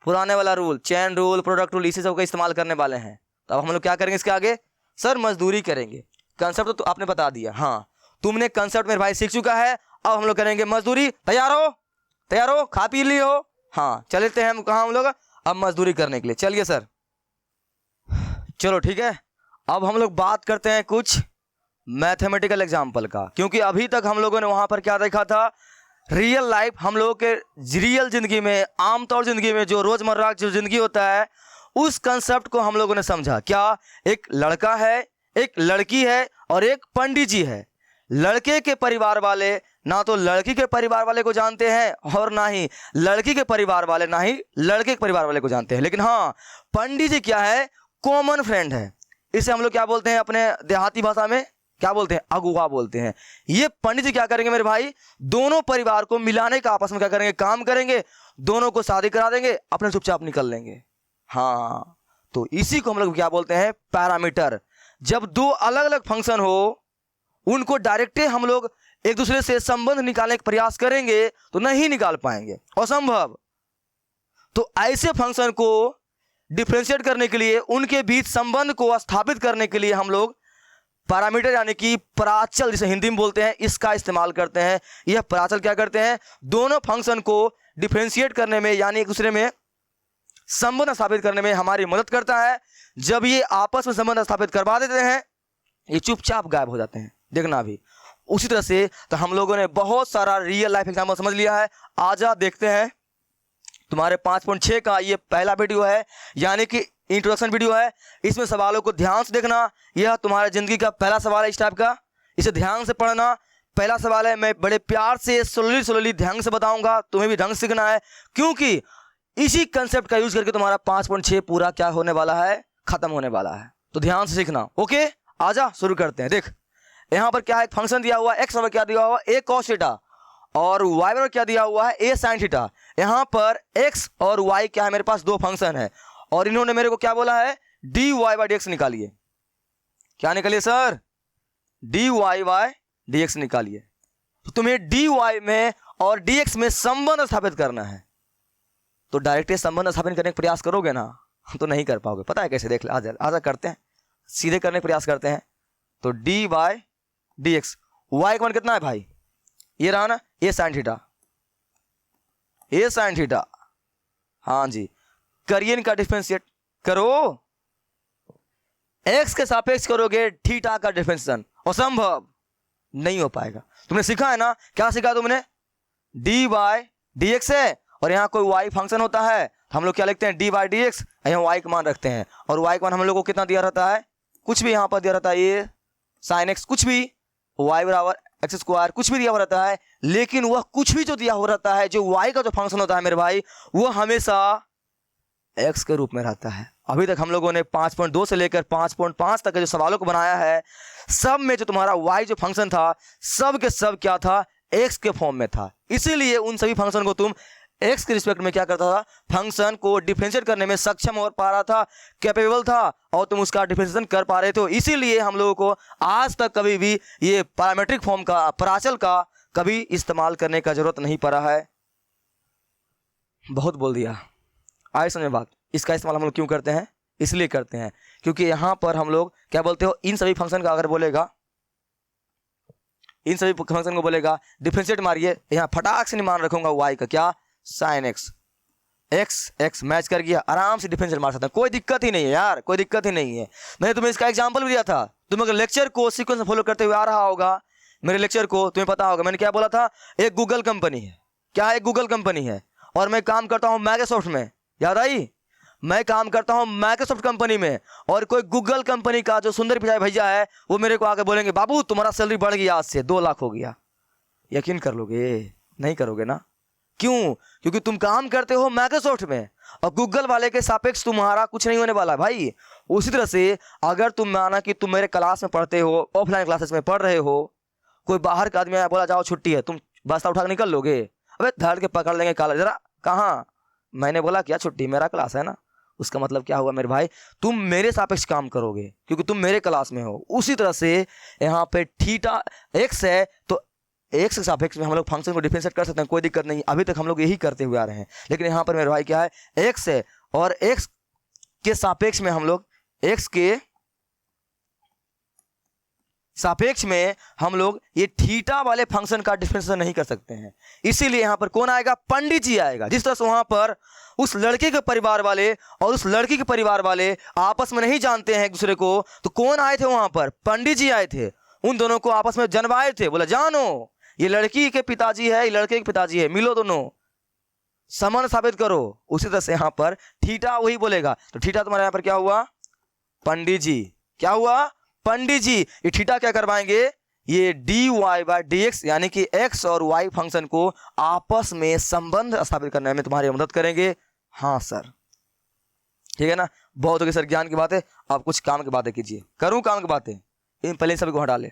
पुराने वाला rule, chain rule, product rule, इसी सब का इस्तेमाल करने वाले हैं। तो अब हम लोग क्या करेंगे इसके आगे? सर मजदूरी करेंगे। कंसेप्ट तो आपने बता दिया, हाँ तुमने कंसेप्ट मेरे भाई सीख चुका है। अब हम लोग करेंगे मजदूरी। तैयार हो? तैयार हो? खा पी लियो? हाँ चलते हैं हम कहाँ हम लोग अब मजदूरी करने के लिए। चलिए सर, चलो ठीक है। अब हम लोग बात करते हैं कुछ मैथमेटिकल एग्जाम्पल का, क्योंकि अभी तक हम लोगों ने वहां पर क्या देखा था, रियल लाइफ, हम लोगों के रियल जिंदगी में, आमतौर जिंदगी में जो रोजमर्रा जो जिंदगी होता है उस कंसेप्ट को हम लोगों ने समझा। क्या? एक लड़का है, एक लड़की है और एक पंडित जी है। लड़के के परिवार वाले ना तो लड़की के परिवार वाले को जानते हैं और ना ही लड़की के परिवार वाले ना ही लड़के के परिवार वाले को जानते हैं, लेकिन हाँ पंडित जी क्या है, कॉमन फ्रेंड है। इसे हम लोग क्या बोलते हैं अपने देहाती भाषा में, क्या बोलते हैं, अगुआ बोलते हैं। ये पंडित जी क्या करेंगे मेरे भाई, दोनों परिवार को मिलाने का आपस में क्या करेंगे, काम करेंगे, दोनों को शादी करा देंगे, अपने चुपचाप निकल लेंगे। हाँ तो इसी को हम लोग क्या बोलते हैं, पैरामीटर। जब दो अलग अलग फंक्शन हो उनको डायरेक्ट हम लोग एक दूसरे से संबंध निकालने का प्रयास करेंगे तो नहीं निकाल पाएंगे, असंभव। तो ऐसे फंक्शन को डिफरेंशिएट करने के लिए, उनके बीच संबंध को स्थापित करने के लिए हम लोग पैरामीटर यानी कि प्राचल, जिसे हिंदी में बोलते हैं, इसका इस्तेमाल करते हैं। यह प्राचल क्या करते हैं, दोनों फंक्शन को डिफरेंशिएट करने में यानी एक दूसरे में संबंध स्थापित करने में हमारी मदद करता है। जब ये आपस में संबंध स्थापित करवा देते हैं ये चुपचाप गायब हो जाते हैं, देखना भी। उसी तरह से तो हम लोगों ने बहुत सारा रियल लाइफ एग्जाम्पल समझ लिया है। आजा देखते हैं तुम्हारे 5.6 का ये पहला वीडियो है, यानी कि इंट्रोडक्शन वीडियो है। इसमें सवालों को ध्यान से देखना, यह तुम्हारे जिंदगी का पहला सवाल है इस टाइप का, इसे ध्यान से पढ़ना। पहला सवाल है, मैं बड़े प्यार से स्लोली ध्यान से बताऊंगा, तुम्हें भी ढंग से सीखना है, क्योंकि इसी कंसेप्ट का यूज करके तुम्हारा 5.6 पूरा क्या होने वाला है, खत्म होने वाला है। तो ध्यान से सीखना, ओके। आजा शुरू करते हैं। देख यहां पर क्या है, एक फंक्शन दिया हुआ है, एक्स बराबर क्या दिया हुआ है, a cos थीटा, और y बराबर क्या दिया हुआ है, a sin थीटा। यहां पर x और y क्या है, मेरे पास दो फंक्शन है और इन्होंने मेरे को क्या बोला है, dy by dx निकालिए। क्या निकालिए सर, dy by dx निकालिए। तो तुम्हें dy में और dx में संबंध स्थापित करना है। तो डायरेक्ट संबंध स्थापित करने का प्रयास करोगे ना तो नहीं कर पाओगे। पता है कैसे, देख ले, आजा करते हैं, सीधे करने का प्रयास करते हैं। तो dy by dx, y का मान कितना है भाई, ये रहा ना, a sin theta, a sin theta. हाँ जी, करिए इनका डिफरेंशिएट करो, x के सापेक्ष करोगे थीटा का डिफरेंशिएशन, असंभव, नहीं हो पाएगा। तुमने सीखा है ना, क्या सीखा तुमने, dy by dx है और यहाँ कोई y फंक्शन होता है, तो हम लोग क्या लिखते हैं, dy by dx, यहाँ y का मान रखते हैं और y का मान हम लोग को कितना दिया रहता है, कुछ भी यहाँ पर दिया रहता है, ये sin x, कुछ भी, y बराबर एक्स स्क्वायर, कुछ भी दिया हुआ रहता है। लेकिन वह कुछ भी जो दिया हुआ रहता है, जो y का जो फंक्शन होता है मेरे भाई, वो हमेशा x के रूप में रहता है। अभी तक हम लोगों ने 5.2 से लेकर 5.5 तक के जो सवालों को बनाया है, सब में जो तुम्हारा y जो फंक्शन था, सब के सब क्या था, x के फॉर्म में था। इसीलिए उन सभी फंक्शन को तुम x के रिस्पेक्ट में क्या करता था, फंक्शन को डिफरेंशिएट करने में सक्षम हो पा रहा था, कैपेबल था, और तुम उसका डिफरेंशिएशन कर पा रहे थे। इसीलिए हम लोगों को आज तक कभी भी ये पैरामीट्रिक फॉर्म का, प्राचल का कभी इस्तेमाल करने का जरूरत नहीं पड़ा है। बहुत बोल दिया, आए समझ बात। इसका इस्तेमाल हम लोग क्यों करते हैं, इसलिए करते हैं क्योंकि यहाँ पर हम लोग क्या बोलते हो, इन सभी फंक्शन का अगर बोलेगा, इन सभी फंक्शन को बोलेगा डिफरेंशिएट मारिए, यहाँ फटाक से नहीं मान रखूंगा y का क्या, sin x, x मैच कर गया, आराम से डिफरेंशिएट मार सकता है, कोई दिक्कत ही नहीं है यार, कोई दिक्कत ही नहीं है। मैंने तुम्हें इसका एग्जांपल भी दिया था, तुम अगर लेक्चर को सीक्वेंस में फॉलो करते हुए आ रहा होगा, मेरे लेक्चर को तुम्हें पता होगा, मैंने क्या बोला था, एक गूगल कंपनी है, क्या है, एक गूगल कंपनी है और मैं काम करता हूँ माइक्रोसॉफ्ट में, याद आई, मैं काम करता हूँ माइक्रोसॉफ्ट कंपनी में, और कोई गूगल कंपनी का जो सुंदर पिचाई भैया है वो मेरे को आके बोलेंगे, बाबू तुम्हारा सैलरी बढ़ गया, आज से 2 लाख हो गया। यकीन कर लोगे, नहीं करोगे ना, क्यों, क्योंकि तुम काम करते हो माइक्रोसॉफ्ट में और गूगल वाले के सापेक्ष तुम्हारा कुछ नहीं होने वाला भाई। उसी तरह से अगर तुम माना कि तुम मेरे क्लास में पढ़ते हो, ऑफलाइन क्लासेस में पढ़ रहे हो, कोई बाहर का आदमी आया बोला जाओ छुट्टी है, तुम बस्ता उठा के निकल लोगे, अबे धड़ के पकड़ लेंगे काला, जरा कहाँ, मैंने बोला क्या छुट्टी, मेरा क्लास है ना, उसका मतलब क्या हुआ मेरे भाई, तुम मेरे सापेक्ष काम करोगे क्योंकि तुम मेरे क्लास में हो। उसी तरह से यहाँ पे थीटा x है तो x के सापेक्ष में हम लोग फंक्शन को डिफरेंशिएट कर सकते हैं, कोई दिक्कत नहीं, अभी तक हम लोग यही करते हुए आ रहे हैं। लेकिन यहाँ पर मेरे भाई क्या है, x है और x के सापेक्ष में हम लोग x के सापेक्ष में हम लोग ये थीटा वाले फंक्शन का डिफरेंशिएशन नहीं कर सकते हैं। इसीलिए यहां पर कौन आएगा? पंडित जी आएगा। जिस तरह से वहां पर उस लड़के के परिवार वाले और उस लड़की के परिवार वाले आपस में नहीं जानते हैं एक दूसरे को, तो कौन आए थे वहां पर? पंडित जी आए थे। उन दोनों को आपस में जनवाए थे, बोला जानो ये लड़की के पिताजी है, ये लड़के के पिताजी है, मिलो दोनों, समान साबित करो। उसी तरह से यहां पर थीटा वही बोलेगा, तो थीटा तुम्हारे यहां पर क्या हुआ? पंडित जी। क्या हुआ? पंडित जी। ये थीटा क्या करवाएंगे? ये dy/dx यानी कि x और y फंक्शन को आपस में संबंध स्थापित करने में तुम्हारी मदद करेंगे। हाँ सर, ठीक है ना। बहुत हो गई सर ज्ञान की बातें, आप कुछ काम की बातें कीजिए। करूं काम की बातें? इन पहले सभी को हटा ले।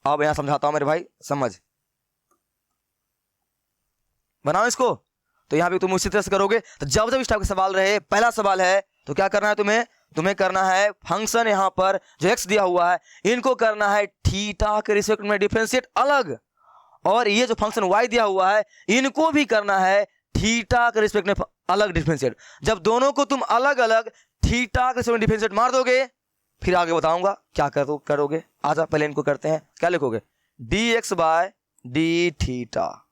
अब यहां समझाता हूं मेरे भाई, समझ बनाओ इसको। तो यहां भी तुम उसी तरह से करोगे। तो जब जब इस टाइप के सवाल रहे, पहला सवाल है तो क्या करना है तुम्हें करना है फंक्शन यहां पर जो x दिया हुआ है इनको करना है थीटा के रिस्पेक्ट में डिफरेंशिएट अलग, और ये जो फंक्शन y दिया हुआ है इनको भी करना है थीटा के रिस्पेक्ट में अलग डिफरेंशिएट। जब दोनों को तुम अलग अलग थीटा के रिस्पेक्ट में डिफरेंशिएट मार दोगे, फिर आगे बताऊंगा क्या करोगे। आजा पहले इनको करते हैं। क्या लिखोगे? dx/d theta.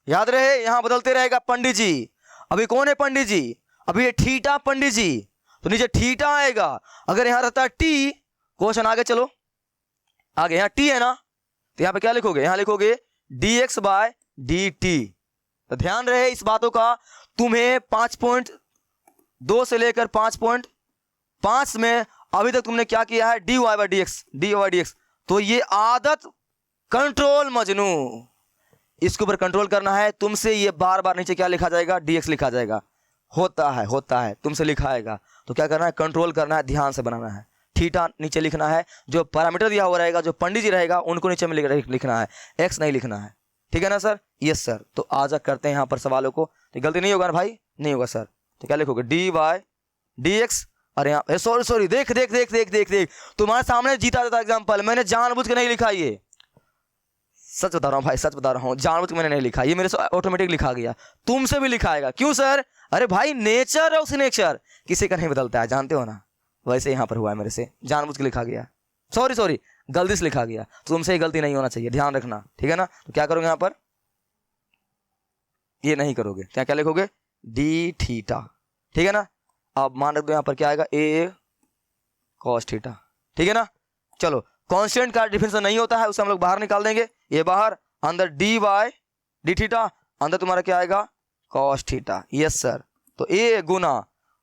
याद रहे यहां बदलते रहेगा पंडित जी। अभी कौन है पंडित जी? अभी ये थीटा पंडित जी, तो नीचे थीटा आएगा। अगर यहां रहता टी, क्वेश्चन आगे चलो, आगे यहां टी है ना, तो यहां पे क्या लिखोगे? यहां लिखोगे dx/dt। तो ध्यान रहे इस बातों का। तुम्हें 5.2 से लेकर 5.5 में अभी तक तुमने क्या किया है? dy/dx। तो ये आदत कंट्रोल मजनू, इसके ऊपर कंट्रोल करना है तुमसे। ये बार बार नीचे क्या लिखा जाएगा? dx लिखा जाएगा। होता है तुमसे लिखाएगा, तो क्या करना है? कंट्रोल करना है, ध्यान से बनाना है। थीटा नीचे लिखना है, जो पैरामीटर दिया हुआ रहेगा, जो पंडित जी रहेगा उनको नीचे में लिखना है, x नहीं लिखना है। ठीक है ना सर? Yes sir. तो आजा करते हैं यहाँ पर सवालों को। तो गलती नहीं होगा ना भाई? नहीं होगा सर। तो क्या लिखोगे? dy/dx। अरे यहाँ सॉरी देख तुम्हारे सामने जीता जाता एग्जाम्पल, मैंने जानबूझ के नहीं लिखा। ये सच बता रहा हूँ भाई, सच बता रहा हूँ, जानबूझ के मैंने नहीं लिखा, ये मेरे से ऑटोमेटिक लिखा गया। तुमसे भी लिखाएगा। क्यों सर? अरे भाई नेचर है, उस नेचर किसी का नहीं बदलता है, जानते हो ना। वैसे यहाँ पर हुआ है मेरे से, जानबूझ के लिखा गया। सॉरी गलती से लिखा गया, तो तुमसे ही गलती नहीं होना चाहिए, ध्यान रखना। ठीक है ना? तो क्या करोगे यहाँ पर? ये नहीं करोगे। क्या लिखोगे? D theta. ठीक है ना? अब मान रख दो यहाँ पर क्या आएगा? a cos theta. ठीक है ना? चलो, कांस्टेंट का डिफरेंशिएशन नहीं होता है, उसे हम लोग बाहर निकाल देंगे। ये बाहर, अंदर dy/d थीटा, अंदर तुम्हारा क्या आएगा? cos theta. Yes sir. तो a गुना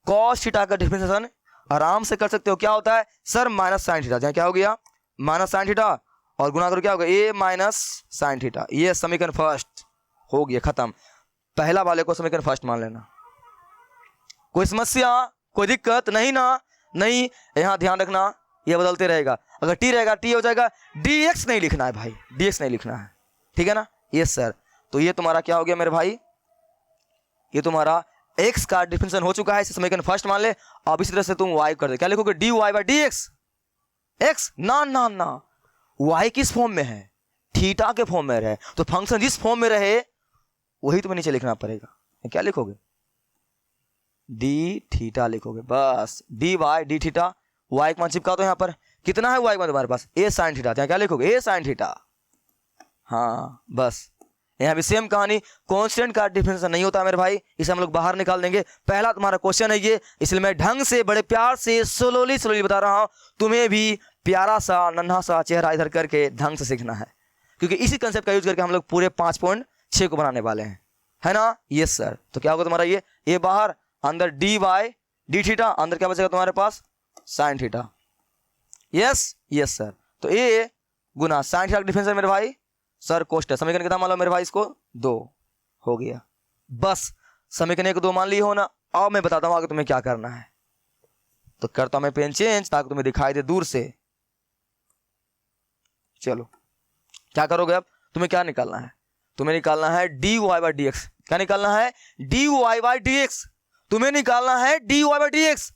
cos थीटा का डिफरेंशिएशन आराम से कर सकते हो। क्या होता है सर? Minus sine theta. जहाँ क्या हो गया? माइनस साइन थीटा, और गुना करो क्या होगा? a minus sine theta. ये समीकरण फर्स्ट हो गया, खत्म। पहला वाले को समीकरण फर्स्ट मान लेना। कोई समस्या, कोई दिक्कत नहीं ना? नहीं। यहां ध्यान रखना, ये बदलते रहेगा। अगर टी रहेगा टी हो जाएगा, dx नहीं लिखना है भाई, dx नहीं लिखना है। ठीक है ना? Yes sir. तो ये तुम्हारा क्या हो गया मेरे भाई? ये तुम्हारा x का डिफरेंशिएशन हो चुका है, इसे समीकरण फर्स्ट मान ले। अब इसी तरह से तुम y कर दे। क्या लिखोगे? dy/dx। x ना, y किस फॉर्म में है? थीटा के फॉर्म में रहे, तो फंक्शन जिस फॉर्म में रहे वही तुम्हें नीचे लिखना पड़ेगा। क्या लिखोगे? डी थीटा लिखोगे, बस। dy/d थीटा, y का मान चिपका दो। यहाँ पर कितना है y का मान तुम्हारे पास? a sin theta. क्या लिखोगे? a sin theta. हाँ बस। यहाँ भी सेम कहानी, कांस्टेंट का डिफरेंशिएशन नहीं होता मेरे भाई, इसे हम लोग बाहर निकाल देंगे। पहला तुम्हारा क्वेश्चन है ये, इसलिए मैं ढंग से बड़े प्यार से स्लोली बता रहा हूँ। तुम्हें भी प्यारा सा नन्हा सा चेहरा इधर करके ढंग से सीखना है, क्योंकि इसी कंसेप्ट का यूज करके हम लोग पूरे 5.6 को बनाने वाले हैं, है ना? Yes sir. तो क्या होगा तुम्हारा? ये बाहर, अंदर dy/d थीटा, अंदर क्या बचेगा तुम्हारे पास? Sine theta. Yes sir. तो a गुना साइन थीटा का डिफरेंशिएशन मेरे भाई सर कोष्ट है। समीकरण कितना मान लो मेरे भाई? इसको 2 हो गया, बस। समीकरण 1 2 मान ली हो ना? अब मैं बताता हूं आगे तुम्हें क्या करना है। तो करता हूं मैं पेन चेंज ताकि तुम्हें दिखाई दे दूर से। चलो, क्या करोगे अब? तुम्हें क्या निकालना है? तुम्हें निकालना है dy/dx। क्या निकालना है? dy/dx। तुम्हें निकालना है dy/dx।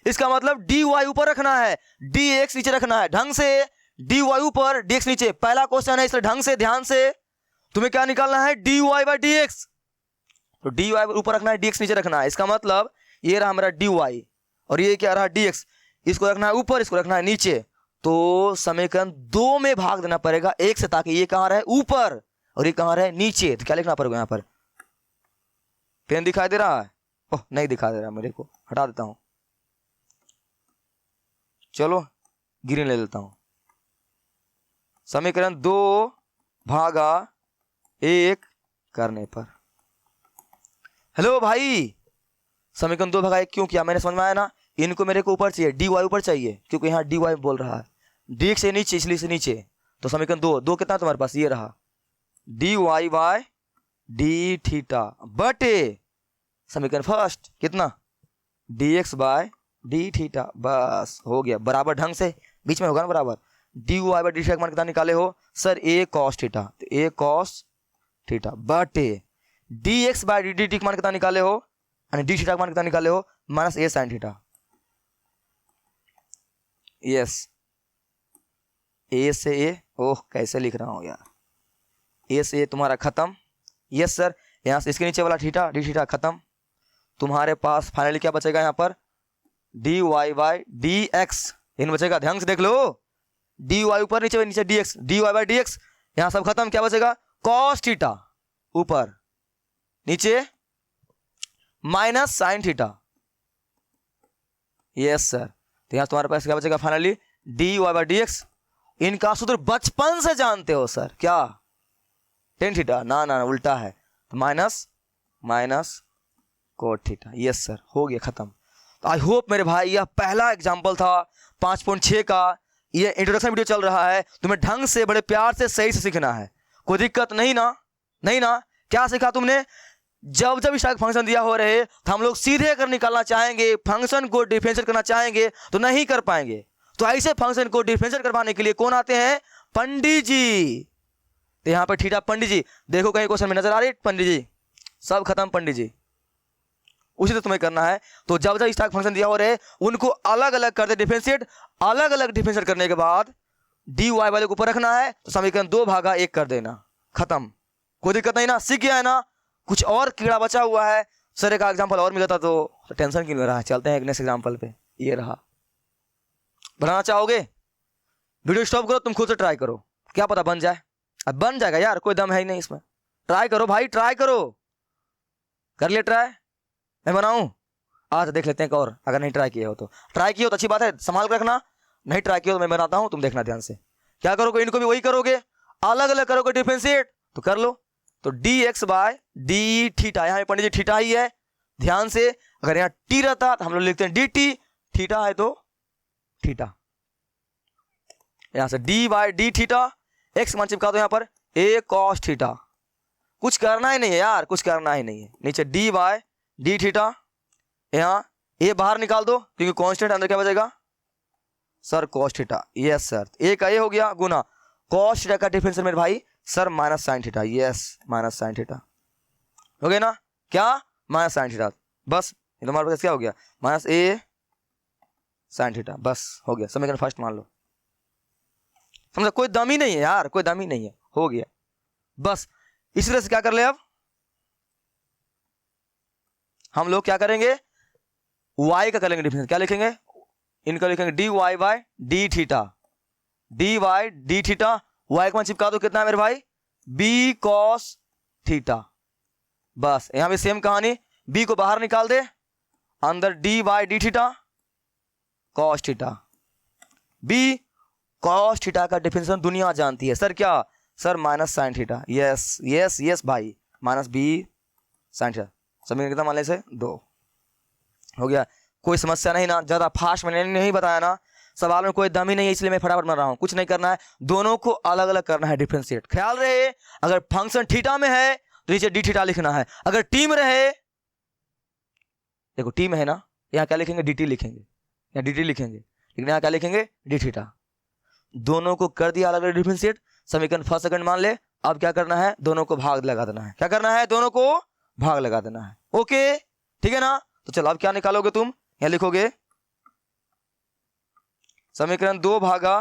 इसका मतलब dy ऊपर रखना है, dx नीचे रखना है। ढंग से dy ऊपर dx नीचे। पहला क्वेश्चन है, इसलिए ढंग से ध्यान से तुम्हें क्या निकालना है? dy/dx। तो dy ऊपर रखना है, dx नीचे रखना है। इसका मतलब ये रहा मेरा dy और ये क्या रहा? dx। इसको रखना है ऊपर, इसको रखना है नीचे, तो समीकरण 2 में भाग देना पड़ेगा 1 से, ताकि ये कहां रहे ऊपर और ये कहां रहे नीचे। तो क्या लिखना पड़ेगा यहां पर? पेन दिखाई दे रहा है? ओह नहीं दिखाई दे रहा, मेरे को हटा देता हूं। चलो ग्रीन ले लेता हूं। समीकरण 2 भागा 1 करने पर, हेलो भाई, समीकरण 2 भागा 1 क्यों किया मैंने, समझ में आया ना? इनको मेरे को ऊपर चाहिए, dy ऊपर चाहिए, क्योंकि यहाँ dy बोल रहा है, dx से नीचे इसलिए से नीचे। तो समीकरण 2 कितना तुम्हारे पास, ये रहा dy बाय डी थीटा बटे समीकरण फर्स्ट कितना, dx बाय डी थीटा। बस हो गया, बराबर ढंग से बीच में होगा ना बराबर। dy बाय डी थीटा का मान कितना निकाले हो सर, a cos थीटा, तो a cos थीटा बटे dx बाय डी टी का मान कितना निकाले हो, यानी डी थीटा का मान कितना निकाले हो, minus a sin theta. Yes, A से ए, ओह कैसे लिख रहा हूं यार, ए से ए तुम्हारा खत्म। यस सर, यहां से इसके नीचे वाला थीटा डी थीटा खत्म। तुम्हारे पास फाइनली क्या बचेगा यहाँ पर, D Y by D X, इन बचेगा, ध्यान से देख लो, डी वाई ऊपर नीचे नीचे D X, D Y by D X, यहां सब खत्म। क्या बचेगा, कॉस थीटा ऊपर नीचे minus sine theta. Yes sir, तो यहां तुम्हारे पास क्या बचेगा finally, D Y by D X. इनका सूत्र बचपन से जानते हो सर, क्या, टेन थीटा, ना ना उल्टा है, तो minus minus cot theta. Yes sir, हो गया खत्म। तो आई होप मेरे भाई यह पहला एग्जाम्पल था 5.6 का, ये इंट्रोडक्शन वीडियो चल रहा है, तुम्हें ढंग से बड़े प्यार से सही से सीखना है, कोई दिक्कत नहीं ना, नहीं ना। क्या सीखा तुमने, जब जब इस फंक्शन दिया हो रहे तो हम लोग सीधे कर निकालना चाहेंगे, फंक्शन को डिफरेंशिएट करना चाहेंगे तो नहीं कर पाएंगे। तो ऐसे फंक्शन को डिफरेंशिएट करवाने के लिए कौन आते हैं, पंडित जी। तो यहाँ पर थीटा पंडित जी, देखो कहीं क्वेश्चन में नजर आ रही है पंडित जी, सब खत्म पंडित जी, उसी से तुम्हें करना है। तो जब जब स्टाक फंक्शन दिया हो रहे उनको अलग अलग कर दे डिफरेंशिएट, अलग अलग डिफरेंशिएट करने के बाद डी वाई वाले को ऊपर रखना है, तो समीकरण 2 भागा 1 कर देना, खत्म, कोई दिक्कत नहीं ना, सीख गया है ना। कुछ और कीड़ा बचा हुआ है सर, एक एग्जांपल और मिला था तो टेंशन क्यों ले रहा है, चलते हैं नेक्स्ट एग्जांपल पे। ये रहा, बनाना चाहोगे वीडियो स्टॉप करो, तुम खुद से ट्राई करो, क्या पता बन जाए। अब बन जाएगा यार, कोई दम है ही नहीं इसमें, ट्राई करो भाई, ट्राई करो, कर लिया ट्राई, मैं बनाऊं आज देख लेते हैं एक और, अगर नहीं ट्राई किए हो तो, ट्राई किए हो तो अच्छी बात है, संभाल कर रखना, नहीं ट्राई किया तो मैं बनाता हूं, तुम देखना ध्यान से। क्या करोगे, इनको भी वही करोगे, अलग अलग करोगे डिफरेंशिएट, तो कर लो। तो D X by D theta, यहाँ पंडित जी थीटा ही है, ध्यान से, अगर यहाँ टी रहता तो हम लोग लिखते हैं डी टी, थीटा है तो थीटा, यहां से D by D theta, X मान चिपका दो यहाँ पर ए कॉस थीटा, कुछ करना ही नहीं है यार, कुछ करना ही नहीं है। नीचे डी बाय डी थीटा, यहाँ ए बाहर निकाल दो क्योंकि कांस्टेंट, अंदर क्या बचेगा sir cos theta. Yes sir, A का ए हो गया गुना कॉस थीटा का डिफरेंशियल मेरे भाई sir minus sine theta. Yes, minus sine theta हो गया ना, क्या माइनस साइन थीटा, बस ये तुम्हारे पास क्या हो गया, माइनस ए साइन थीटा, बस हो गया, समीकरण फर्स्ट मान लो। समझा, कोई दम ही नहीं है यार, कोई दम ही नहीं है, हो गया बस। इस तरह से क्या कर ले, अब हम लोग क्या करेंगे, y का कर लेंगे डिफरेंस, क्या लिखेंगे, इनका लिखेंगे D Y by D theta, D Y D theta, y का मान चिपका दो, कितना है मेरे भाई b cos थीटा, बस यहां भी सेम कहानी, b को बाहर निकाल दे, अंदर d by D theta cos theta. b cos theta का डिफरेंशियल दुनिया जानती है सर, क्या sir minus sine theta. Yes yes yes भाई, माइनस b साइन थीटा, समीकरण कितना मान ले से 2, हो गया, कोई समस्या नहीं ना, ज्यादा फास्ट मैंने नहीं बताया ना, सवाल में कोई दम ही नहीं है, इसलिए मैं फटाफट बना रहा हूं, कुछ नहीं करना है, दोनों को अलग अलग करना है डिफरेंशिएट। ख्याल रहे, अगर फंक्शन थीटा में है तो नीचे डी थीटा लिखना है, अगर टी में रहे, देखो टी में है ना, यहाँ क्या लिखेंगे डी टी लिखेंगे, यहाँ डी टी लिखेंगे, लेकिन यहाँ क्या लिखेंगे डी थीटा। दोनों को कर दिया अलग अलग डिफरेंशिएट, समीकरण फर्स्ट सेकंड मान ले। अब क्या करना है, दोनों को भाग लगा देना है, क्या करना है, दोनों को भाग लगा देना है, ओके ठीक है ना। तो चलो अब क्या निकालोगे तुम, यहाँ लिखोगे समीकरण 2 भागा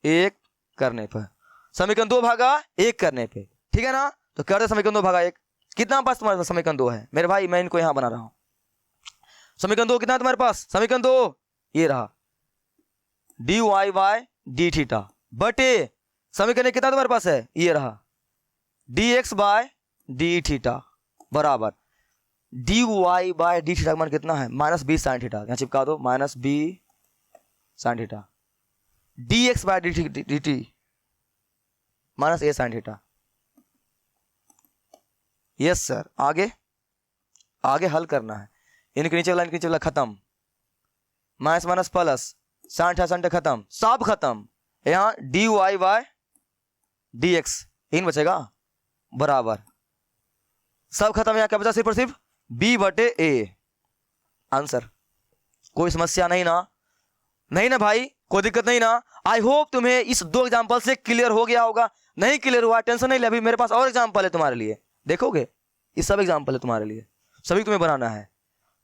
1 करने पर, समीकरण 2 भागा 1 करने पे, ठीक है ना। तो कर दे समीकरण 2 भागा 1, कितना पास तुम्हारे पास समीकरण 2 है मेरे भाई, मैं इनको यहां बना रहा हूं, समीकरण 2 कितना है तुम्हारे पास? समीकरण 2 ये रहा, dy बाय डी थीटा बटे समीकरण कितना तुम्हारे पास है? ये रहा, dx बाय डी थीटा बराबर dy बाय डी थीटा का मान कितना है? Minus B sine theta. यहां चिपका दो, minus B sine theta, dx by D T minus A sine theta. Yes sir, आगे आगे हल करना है। इनके नीचे वाला, इनके नीचे वाला खत्म, minus minus plus, sine theta खत्म, सब खत्म। यहाँ dy बाय dx इन बचेगा बराबर, सब खत्म। यहाँ क्या बचा? सिर्फ और सिर्फ b बटे a। आंसर। कोई समस्या नहीं ना? नहीं ना भाई, कोई दिक्कत नहीं ना? आई होप तुम्हें इस 2 एग्जांपल से क्लियर हो गया होगा। नहीं क्लियर हुआ टेंशन नहीं ले, अभी मेरे पास और एग्जांपल है तुम्हारे लिए, देखोगे? ये सब एग्जांपल है तुम्हारे लिए, सभी तुम्हें बनाना है।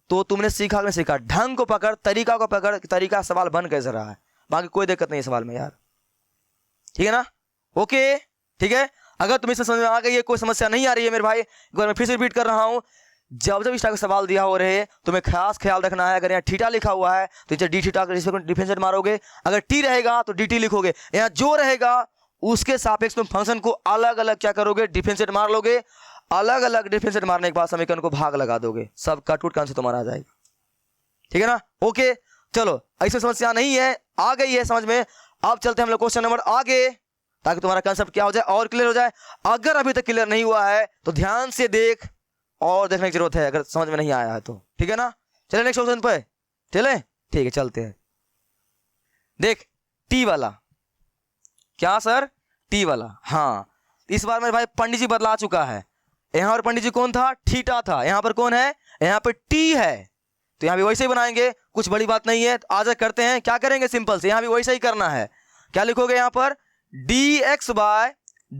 तो तुमने सीखा कि नहीं सीखा? ढंग को पकड़, तरीका को पकड़, तरीका सवाल बन कैसे रहा है। बाकी कोई दिक्कत नहीं है सवाल में यार, ठीक है ना? ओके ठीक है। अगर तुम्हें इसमें समझ में आ गई है, कोई समस्या नहीं आ रही है मेरे भाई, एक बार मैं फिर से रिपीट कर रहा हूं, जब जब इस टाइप का सवाल दिया हो रहे तुम्हें खास ख्याल रखना है। अगर यहाँ थीटा लिखा हुआ है तो नीचे डी थीटा का डिफरेंशिएट मारोगे, अगर टी रहेगा तो डी टी लिखोगे। यहाँ जो रहेगा उसके सापेक्ष तुम फंक्शन को अलग अलग क्या करोगे? डिफरेंशिएट मार लोगे। अलग अलग डिफरेंशिएट मारने के बाद समीकरण को भाग लगा दोगे, सब का टूट का आंसर तुम्हारा आ जाएगा, ठीक है ना? ओके चलो, ऐसी समस्या नहीं है, आ गई है समझ में। अब चलते हैं हम लोग क्वेश्चन नंबर आगे, ताकि तुम्हारा कंसेप्ट क्या हो जाए और क्लियर हो जाए। अगर अभी तक क्लियर नहीं हुआ है तो ध्यान से देख, और देखने की जरूरत है अगर समझ में नहीं आया है तो, ठीक है ना? चले नेक्स्ट क्वेश्चन पे चले, ठीक है चलते हैं। देख टी वाला, क्या सर? टी वाला, हाँ। इस बार मेरे भाई पंडित जी बदला चुका है। यहां पर पंडित जी कौन था? थीटा था। यहां पर कौन है? यहां पर टी है। तो यहां भी वैसे ही बनाएंगे, कुछ बड़ी बात नहीं है। तो आज करते हैं, क्या करेंगे? सिंपल से यहां भी वैसे ही करना है। क्या लिखोगे यहां पर? dx बाय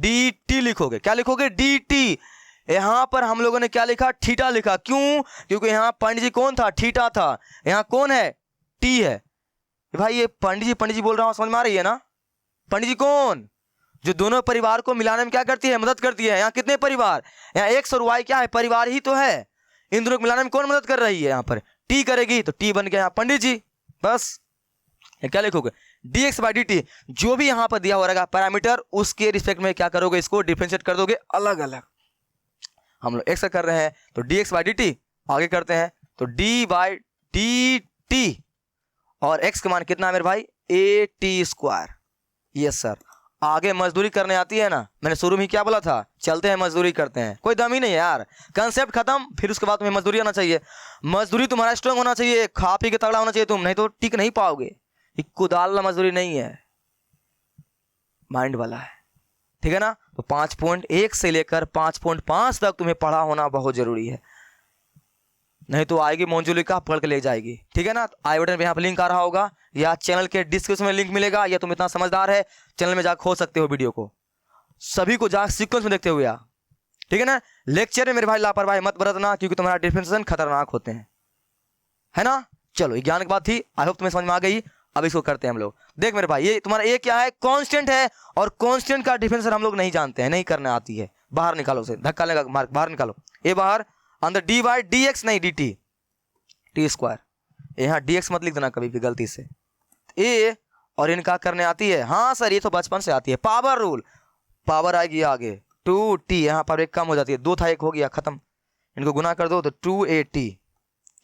dt लिखोगे। क्या लिखोगे? dt। यहां पर हम लोगों ने क्या लिखा? थीटा लिखा। क्यों? क्योंकि यहां पंडित जी कौन था? थीटा था। यहां कौन है? टी है। भाई ये पंडित जी बोल रहा हूं, समझ में आ रही है ना? पंडित जी कौन? जो दोनों परिवार को मिलाने में क्या करती है? मदद करती है। यहाँ कितने परिवार? यहाँ एक्स और वाई क्या है? परिवार ही तो है। इन दोनों को मिलाने में कौन मदद कर रही है? यहाँ पर टी करेगी, तो टी बन गया यहाँ पंडित जी। बस क्या लिखोगे? dx बाई dt, जो भी यहाँ पर दिया हो रहेगा पैरामीटर, उसके रिस्पेक्ट में क्या करोगे? इसको डिफरेंशिएट कर दोगे अलग अलग। हम लोग x कर रहे हैं तो dx बाई dt, आगे करते हैं तो d बाई dt, और x का मान कितना है मेरे भाई? at²। Yes sir. आगे मजदूरी करने आती है ना? मैंने शुरू में क्या बोला था? चलते हैं मजदूरी करते हैं। कोई दम ही नहीं है यार, कंसेप्ट खत्म, फिर उसके बाद तुम्हें मजदूरी आना चाहिए। मजदूरी तुम्हारा स्ट्रांग होना चाहिए, खा पी के तगड़ा होना चाहिए तुम, नहीं तो टिक नहीं पाओगे। कुदाल वाला मजदूरी नहीं है, माइंड वाला है, ठीक है ना? तो 5.1 से लेकर 5.5 तक तुम्हें पढ़ा होना बहुत जरूरी है, नहीं तो आएगी मोंजुलिका पढ़ के ले जाएगी, ठीक है ना? आई बटन पे यहाँ पर लिंक आ रहा होगा, या चैनल के डिस्क्रिप्शन में लिंक मिलेगा, या तुम इतना समझदार है चैनल में जाकर खोल सकते हो वीडियो को, सभी को जाकर सीक्वेंस में देखते हुए आ, ठीक है ना? लेक्चर में मेरे भाई लापरवाही मत बरतना, क्योंकि तुम्हारा डिफरेंशिएशन खतरनाक होते हैं, है ना? चलो, ज्ञान की बात थी, आई होप तुम्हें समझ में आ गई। अब इसको करते हैं हम लोग। देख मेरे भाई, ये तुम्हारा ए क्या है? कांस्टेंट है, और कांस्टेंट का डिफरेंशिएशन हम लोग नहीं जानते हैं, नहीं करने आती है। बाहर निकालो उसे, धक्का लगा मार्क, बाहर निकालो। ए बाहर, अंदर डी बाई डी एक्स नहीं dt, t²। यहाँ dx मत लिख देना कभी भी गलती से। ए और इनका करने आती है? हाँ सर, ये तो बचपन से आती है, पावर रूल। पावर आएगी आगे 2t, यहाँ पर एक कम हो जाती है, 2 था 1 हो गया, खत्म। इनको गुना कर दो तो 2at,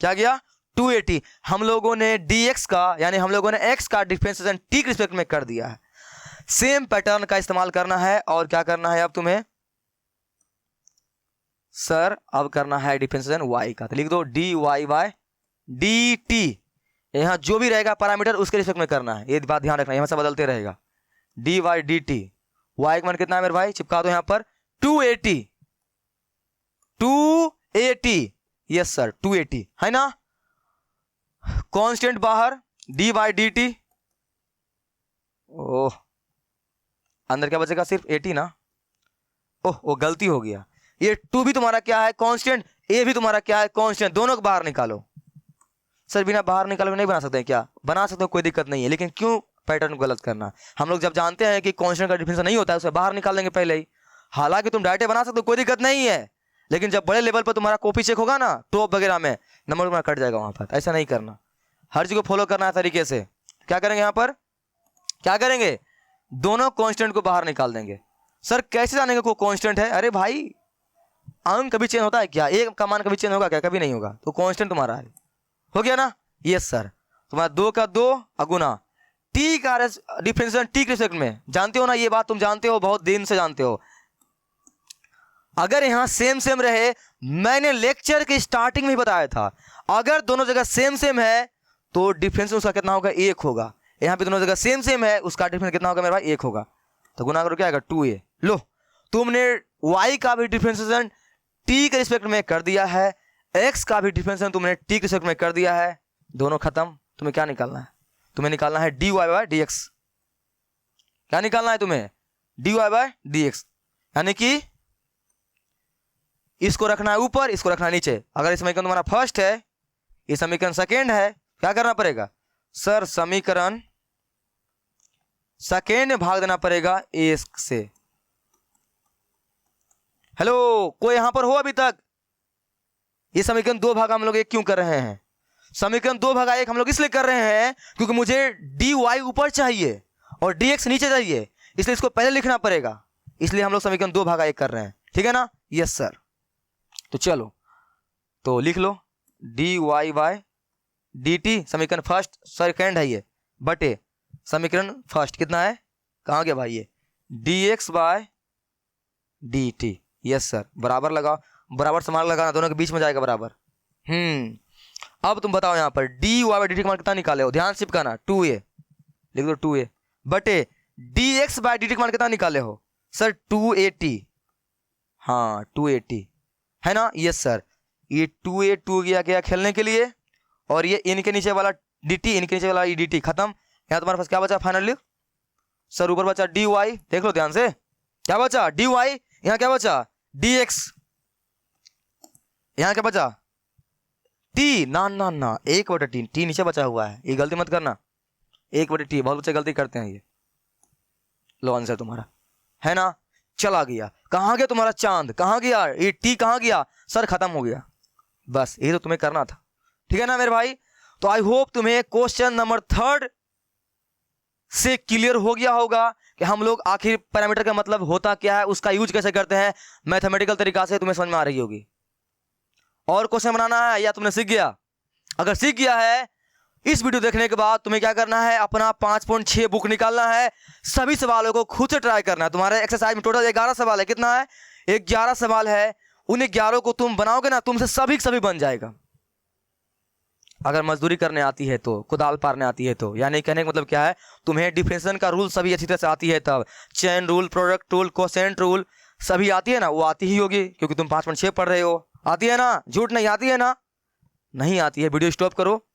क्या गया? 2at। हम लोगों ने dx का, यानी हम लोगों ने x का डिफरेंशिएशन t के रिस्पेक्ट में कर दिया है। सेम पैटर्न का इस्तेमाल करना है, और क्या करना है अब तुम्हें? सर अब करना है डिफरेंशिएशन y का, तो लिख दो dy बाय dt। यहाँ जो भी रहेगा पैरामीटर उसके रिस्पेक्ट में करना है, ये बात ध्यान रखना, यहाँ से बदलते रहेगा। dy बाई dt, y का मान कितना है मेरे भाई? चिपका दो यहाँ पर 2at, 2at। Yes sir, 2at है ना? कांस्टेंट बाहर, डी बाई डी टी। ओह, अंदर क्या बचेगा? सिर्फ 80 ना? ओह, वो गलती हो गया। ये 2 भी तुम्हारा क्या है? कांस्टेंट। ए भी तुम्हारा क्या है? कांस्टेंट। दोनों को बाहर निकालो। सर बिना बाहर निकाले नहीं बना सकते हैं क्या? बना सकते हो, कोई दिक्कत नहीं है, लेकिन क्यों पैटर्न को गलत करना? हम लोग जब जानते हैं कि कांस्टेंट का डिफरेंशिएशन नहीं होता है, उसे बाहर निकाल देंगे पहले ही। हालांकि तुम डायरेक्ट बना सकते हो, कोई दिक्कत नहीं है, लेकिन जब बड़े लेवल पर तुम्हारा कॉपी चेक होगा ना टॉप वगैरह में, नंबर तुम्हारा कट जाएगा वहां पर। ऐसा नहीं करना, हर चीज को फॉलो करना है तरीके से। क्या करेंगे यहाँ पर, क्या करेंगे, दोनों कांस्टेंट को बाहर निकाल देंगे। सर कैसे जानेंगे को कांस्टेंट है, अरे भाई अंक कभी चेंज होता है क्या, एक का मान कभी चेंज होगा क्या, कभी नहीं होगा। तो कांस्टेंट तुम्हारा है, हो गया ना। यस सर, तुम्हारा 2 का 2 अगुना टी का डिफरेंशिएशन टी के रिस्पेक्ट में, जानते हो ना ये बात, तुम जानते हो, बहुत दिन से जानते हो। अगर यहां सेम सेम रहे, मैंने लेक्चर के स्टार्टिंग में ही बताया था, अगर दोनों जगह सेम सेम है तो डिफरेंस उसका कितना होगा, 1 होगा। यहां पे दोनों जगह सेम सेम है, उसका डिफरेंस कितना होगा मेरे भाई, 1 होगा। तो गुना करो क्या आएगा, 2a। लो तुमने y का भी डिफरेंशिएशन t के रिस्पेक्ट में कर दिया है, x का भी डिफरेंशिएशन तुमने t के रिस्पेक्ट में कर दिया है, दोनों खत्म। तुम्हें क्या निकालना है, तुम्हें निकालना है dy बाय dx। क्या निकालना है तुम्हें, dy बाय dx, यानी कि इसको रखना है ऊपर, इसको रखना है नीचे। अगर इस समीकरण तुम्हारा फर्स्ट है, ये समीकरण सेकेंड है, क्या करना पड़ेगा सर, समीकरण सेकेंड में भाग देना पड़ेगा ए से। हेलो, कोई यहां पर हो अभी तक, ये समीकरण 2 भाग हम लोग 1 क्यों कर रहे हैं, समीकरण 2 भाग 1 हम लोग इसलिए कर रहे हैं क्योंकि मुझे dy ऊपर चाहिए और dx नीचे चाहिए, इसलिए इसको पहले लिखना पड़ेगा, इसलिए हम लोग समीकरण 2 भाग 1 कर रहे हैं, ठीक है ना। यस सर, तो चलो तो लिख लो dy बाय dt, समीकरण फर्स्ट सेकेंड है ये, बटे समीकरण फर्स्ट कितना है, कहाँ गया भाई ये, dx by dt। Yes sir, बराबर लगाओ, बराबर समान लगाना, दोनों के बीच में जाएगा बराबर। अब तुम बताओ यहाँ पर dy बाय dt का मान कितना निकाले हो, ध्यान से चिपकाना, 2a लिख दो, 2a बटे dx बाय dt का मान कितना निकाले हो सर, 2at। हाँ 2at है ना। यस सर, ये 2a 2 गया गया खेलने के लिए, और ये इनके नीचे वाला dt, इनके नीचे वाला dt खत्म। यहाँ तुम्हारे पास क्या बचा फाइनली सर, ऊपर बचा dy, देख लो ध्यान से, क्या बचा dy, यहाँ क्या बचा dx, यहाँ क्या बचा t, ना ना ना 1/t, t नीचे बचा हुआ है, ये गलती मत करना, 1/t, बहुत बच्चे गलती करते हैं ये। लो आंसर तुम्हारा है ना, चला गया, कहाँ गया तुम्हारा चांद, कहाँ गया ये टी, कहाँ गया सर, खत्म हो गया, बस ये तो तुम्हें करना था, ठीक है ना मेरे भाई। तो आई होप तुम्हें क्वेश्चन नंबर 3 से क्लियर हो गया होगा कि हम लोग आखिर पैरामीटर का मतलब होता क्या है, उसका यूज कैसे करते हैं, मैथमेटिकल तरीका से तुम्हें समझ में आ रही होगी। और क्वेश्चन बनाना है या तुमने सीख गया, अगर सीख गया है इस वीडियो देखने के बाद तुम्हें क्या करना है, अपना 5.6 बुक निकालना है, सभी सवालों को खुद से ट्राई करना है। तुम्हारे एक्सरसाइज में टोटल 11 सवाल है, कितना है 11 सवाल है, उन 11 को तुम बनाओगे ना, तुमसे सभी बन जाएगा। अगर मजदूरी करने आती है तो, कुदाल पारने आती है तो, यानी कहने का मतलब क्या है, तुम्हें डिफरेंशिएशन का रूल सभी अच्छी तरह से आती है, तब chain rule, product rule, quotient rule सभी आती है ना, वो आती ही होगी क्योंकि तुम 5.6 पढ़ रहे हो, आती है ना, झूठ नहीं आती है ना, नहीं आती है वीडियो स्टॉप करो,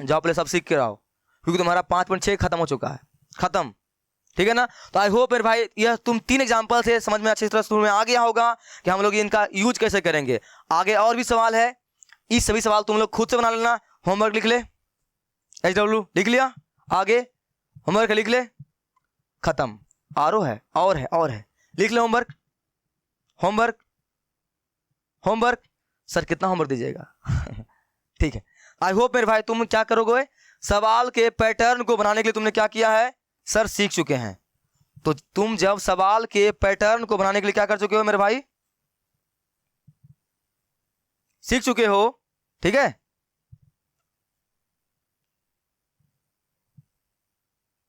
जाओ पहले सब सीख के आओ, क्योंकि तुम्हारा 5.6 खत्म हो चुका है, खत्म, ठीक है ना। तो आई होप मेरे भाई यह तुम 3 एग्जाम्पल से समझ में अच्छी तरह से तुम्हें आ गया होगा कि हम लोग इनका यूज कैसे करेंगे। आगे और भी सवाल है, इस सभी सवाल तुम लोग खुद से बना लेना, होमवर्क लिख ले, HW लिख लिया, आगे होमवर्क लिख ले, खत्म, आरो है और है, लिख ले होमवर्क, होमवर्क होमवर्क सर कितना होमवर्क दीजिएगा ठीक है। आई होप मेरे भाई तुम क्या करोगे, सवाल के पैटर्न को बनाने के लिए तुमने क्या किया है सर, सीख चुके हैं। तो तुम जब सवाल के पैटर्न को बनाने के लिए क्या कर चुके हो मेरे भाई, सीख चुके हो, ठीक है।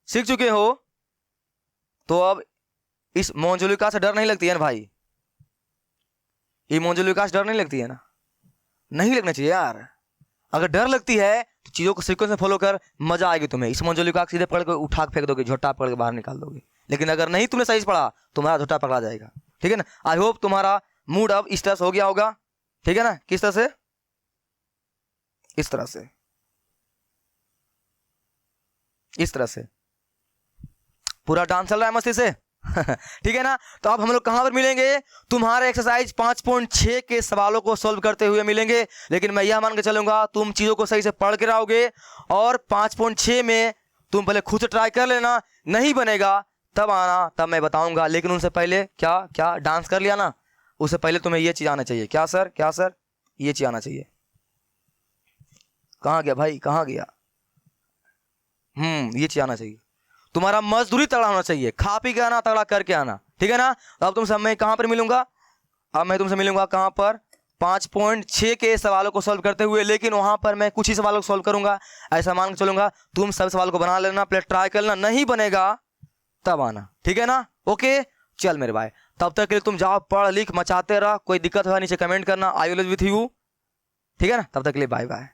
सीख चुके हो तो अब इस मोंजुलिका से डर नहीं लगती है ना भाई, ये मोंजुलिका से डर नहीं लगती है ना, नहीं लगना चाहिए यार। अगर डर लगती है तो चीज़ों को सीक्वेंस में फॉलो कर, मजा आएगी तुम्हें। इस मोंजुलिका सीधे पकड़ के उठा फेंक दोगे, झोटा पकड़ के बाहर निकाल दोगे, लेकिन अगर नहीं तुमने सही से पढ़ा तुम्हारा झोटा पकड़ा जाएगा, ठीक है ना। आई होप तुम्हारा मूड अब इस तरह से हो गया होगा, ठीक है ना। किस तरह से, इस तरह से, इस तरह से पूरा डांस चल रहा है मस्ती से ठीक है ना। तो अब हम लोग कहां पर मिलेंगे, तुम्हारे एक्सरसाइज 5.6 के सवालों को सॉल्व करते हुए मिलेंगे। लेकिन मैं यह मान के चलूंगा तुम चीजों को सही से पढ़ के रहोगे, और 5.6 में तुम पहले खुद से ट्राई कर लेना, नहीं बनेगा तब आना, तब मैं बताऊंगा। लेकिन उनसे पहले क्या क्या डांस कर लिया ना, उससे पहले तुम्हें ये चीज आना चाहिए। क्या सर, क्या सर, ये चीज आना चाहिए। कहाँ गया भाई, कहाँ गया? ये चीज आना चाहिए। तुम्हारा मजदूरी तगड़ा होना चाहिए, खा पी के आना, तगड़ा करके आना, ठीक है ना। तो अब तुमसे मैं कहाँ पर मिलूंगा? अब मैं तुमसे मिलूंगा कहाँ पर? 5.6 के सवालों को सॉल्व करते हुए, लेकिन वहां पर मैं कुछ ही सवालों को सॉल्व करूंगा, ऐसा मान के चलूंगा। तुम सब सवाल को बना लेना, पहले ट्राई कर लेना, नहीं बनेगा तब आना, ठीक है ना। ओके चल मेरे भाई, तब तक के लिए तुम जाओ, पढ़ लिख मचाते रहो। कोई दिक्कत हो नीचे कमेंट करना। आई विल विथ यू, ठीक है ना। तब तक के लिए बाय बाय।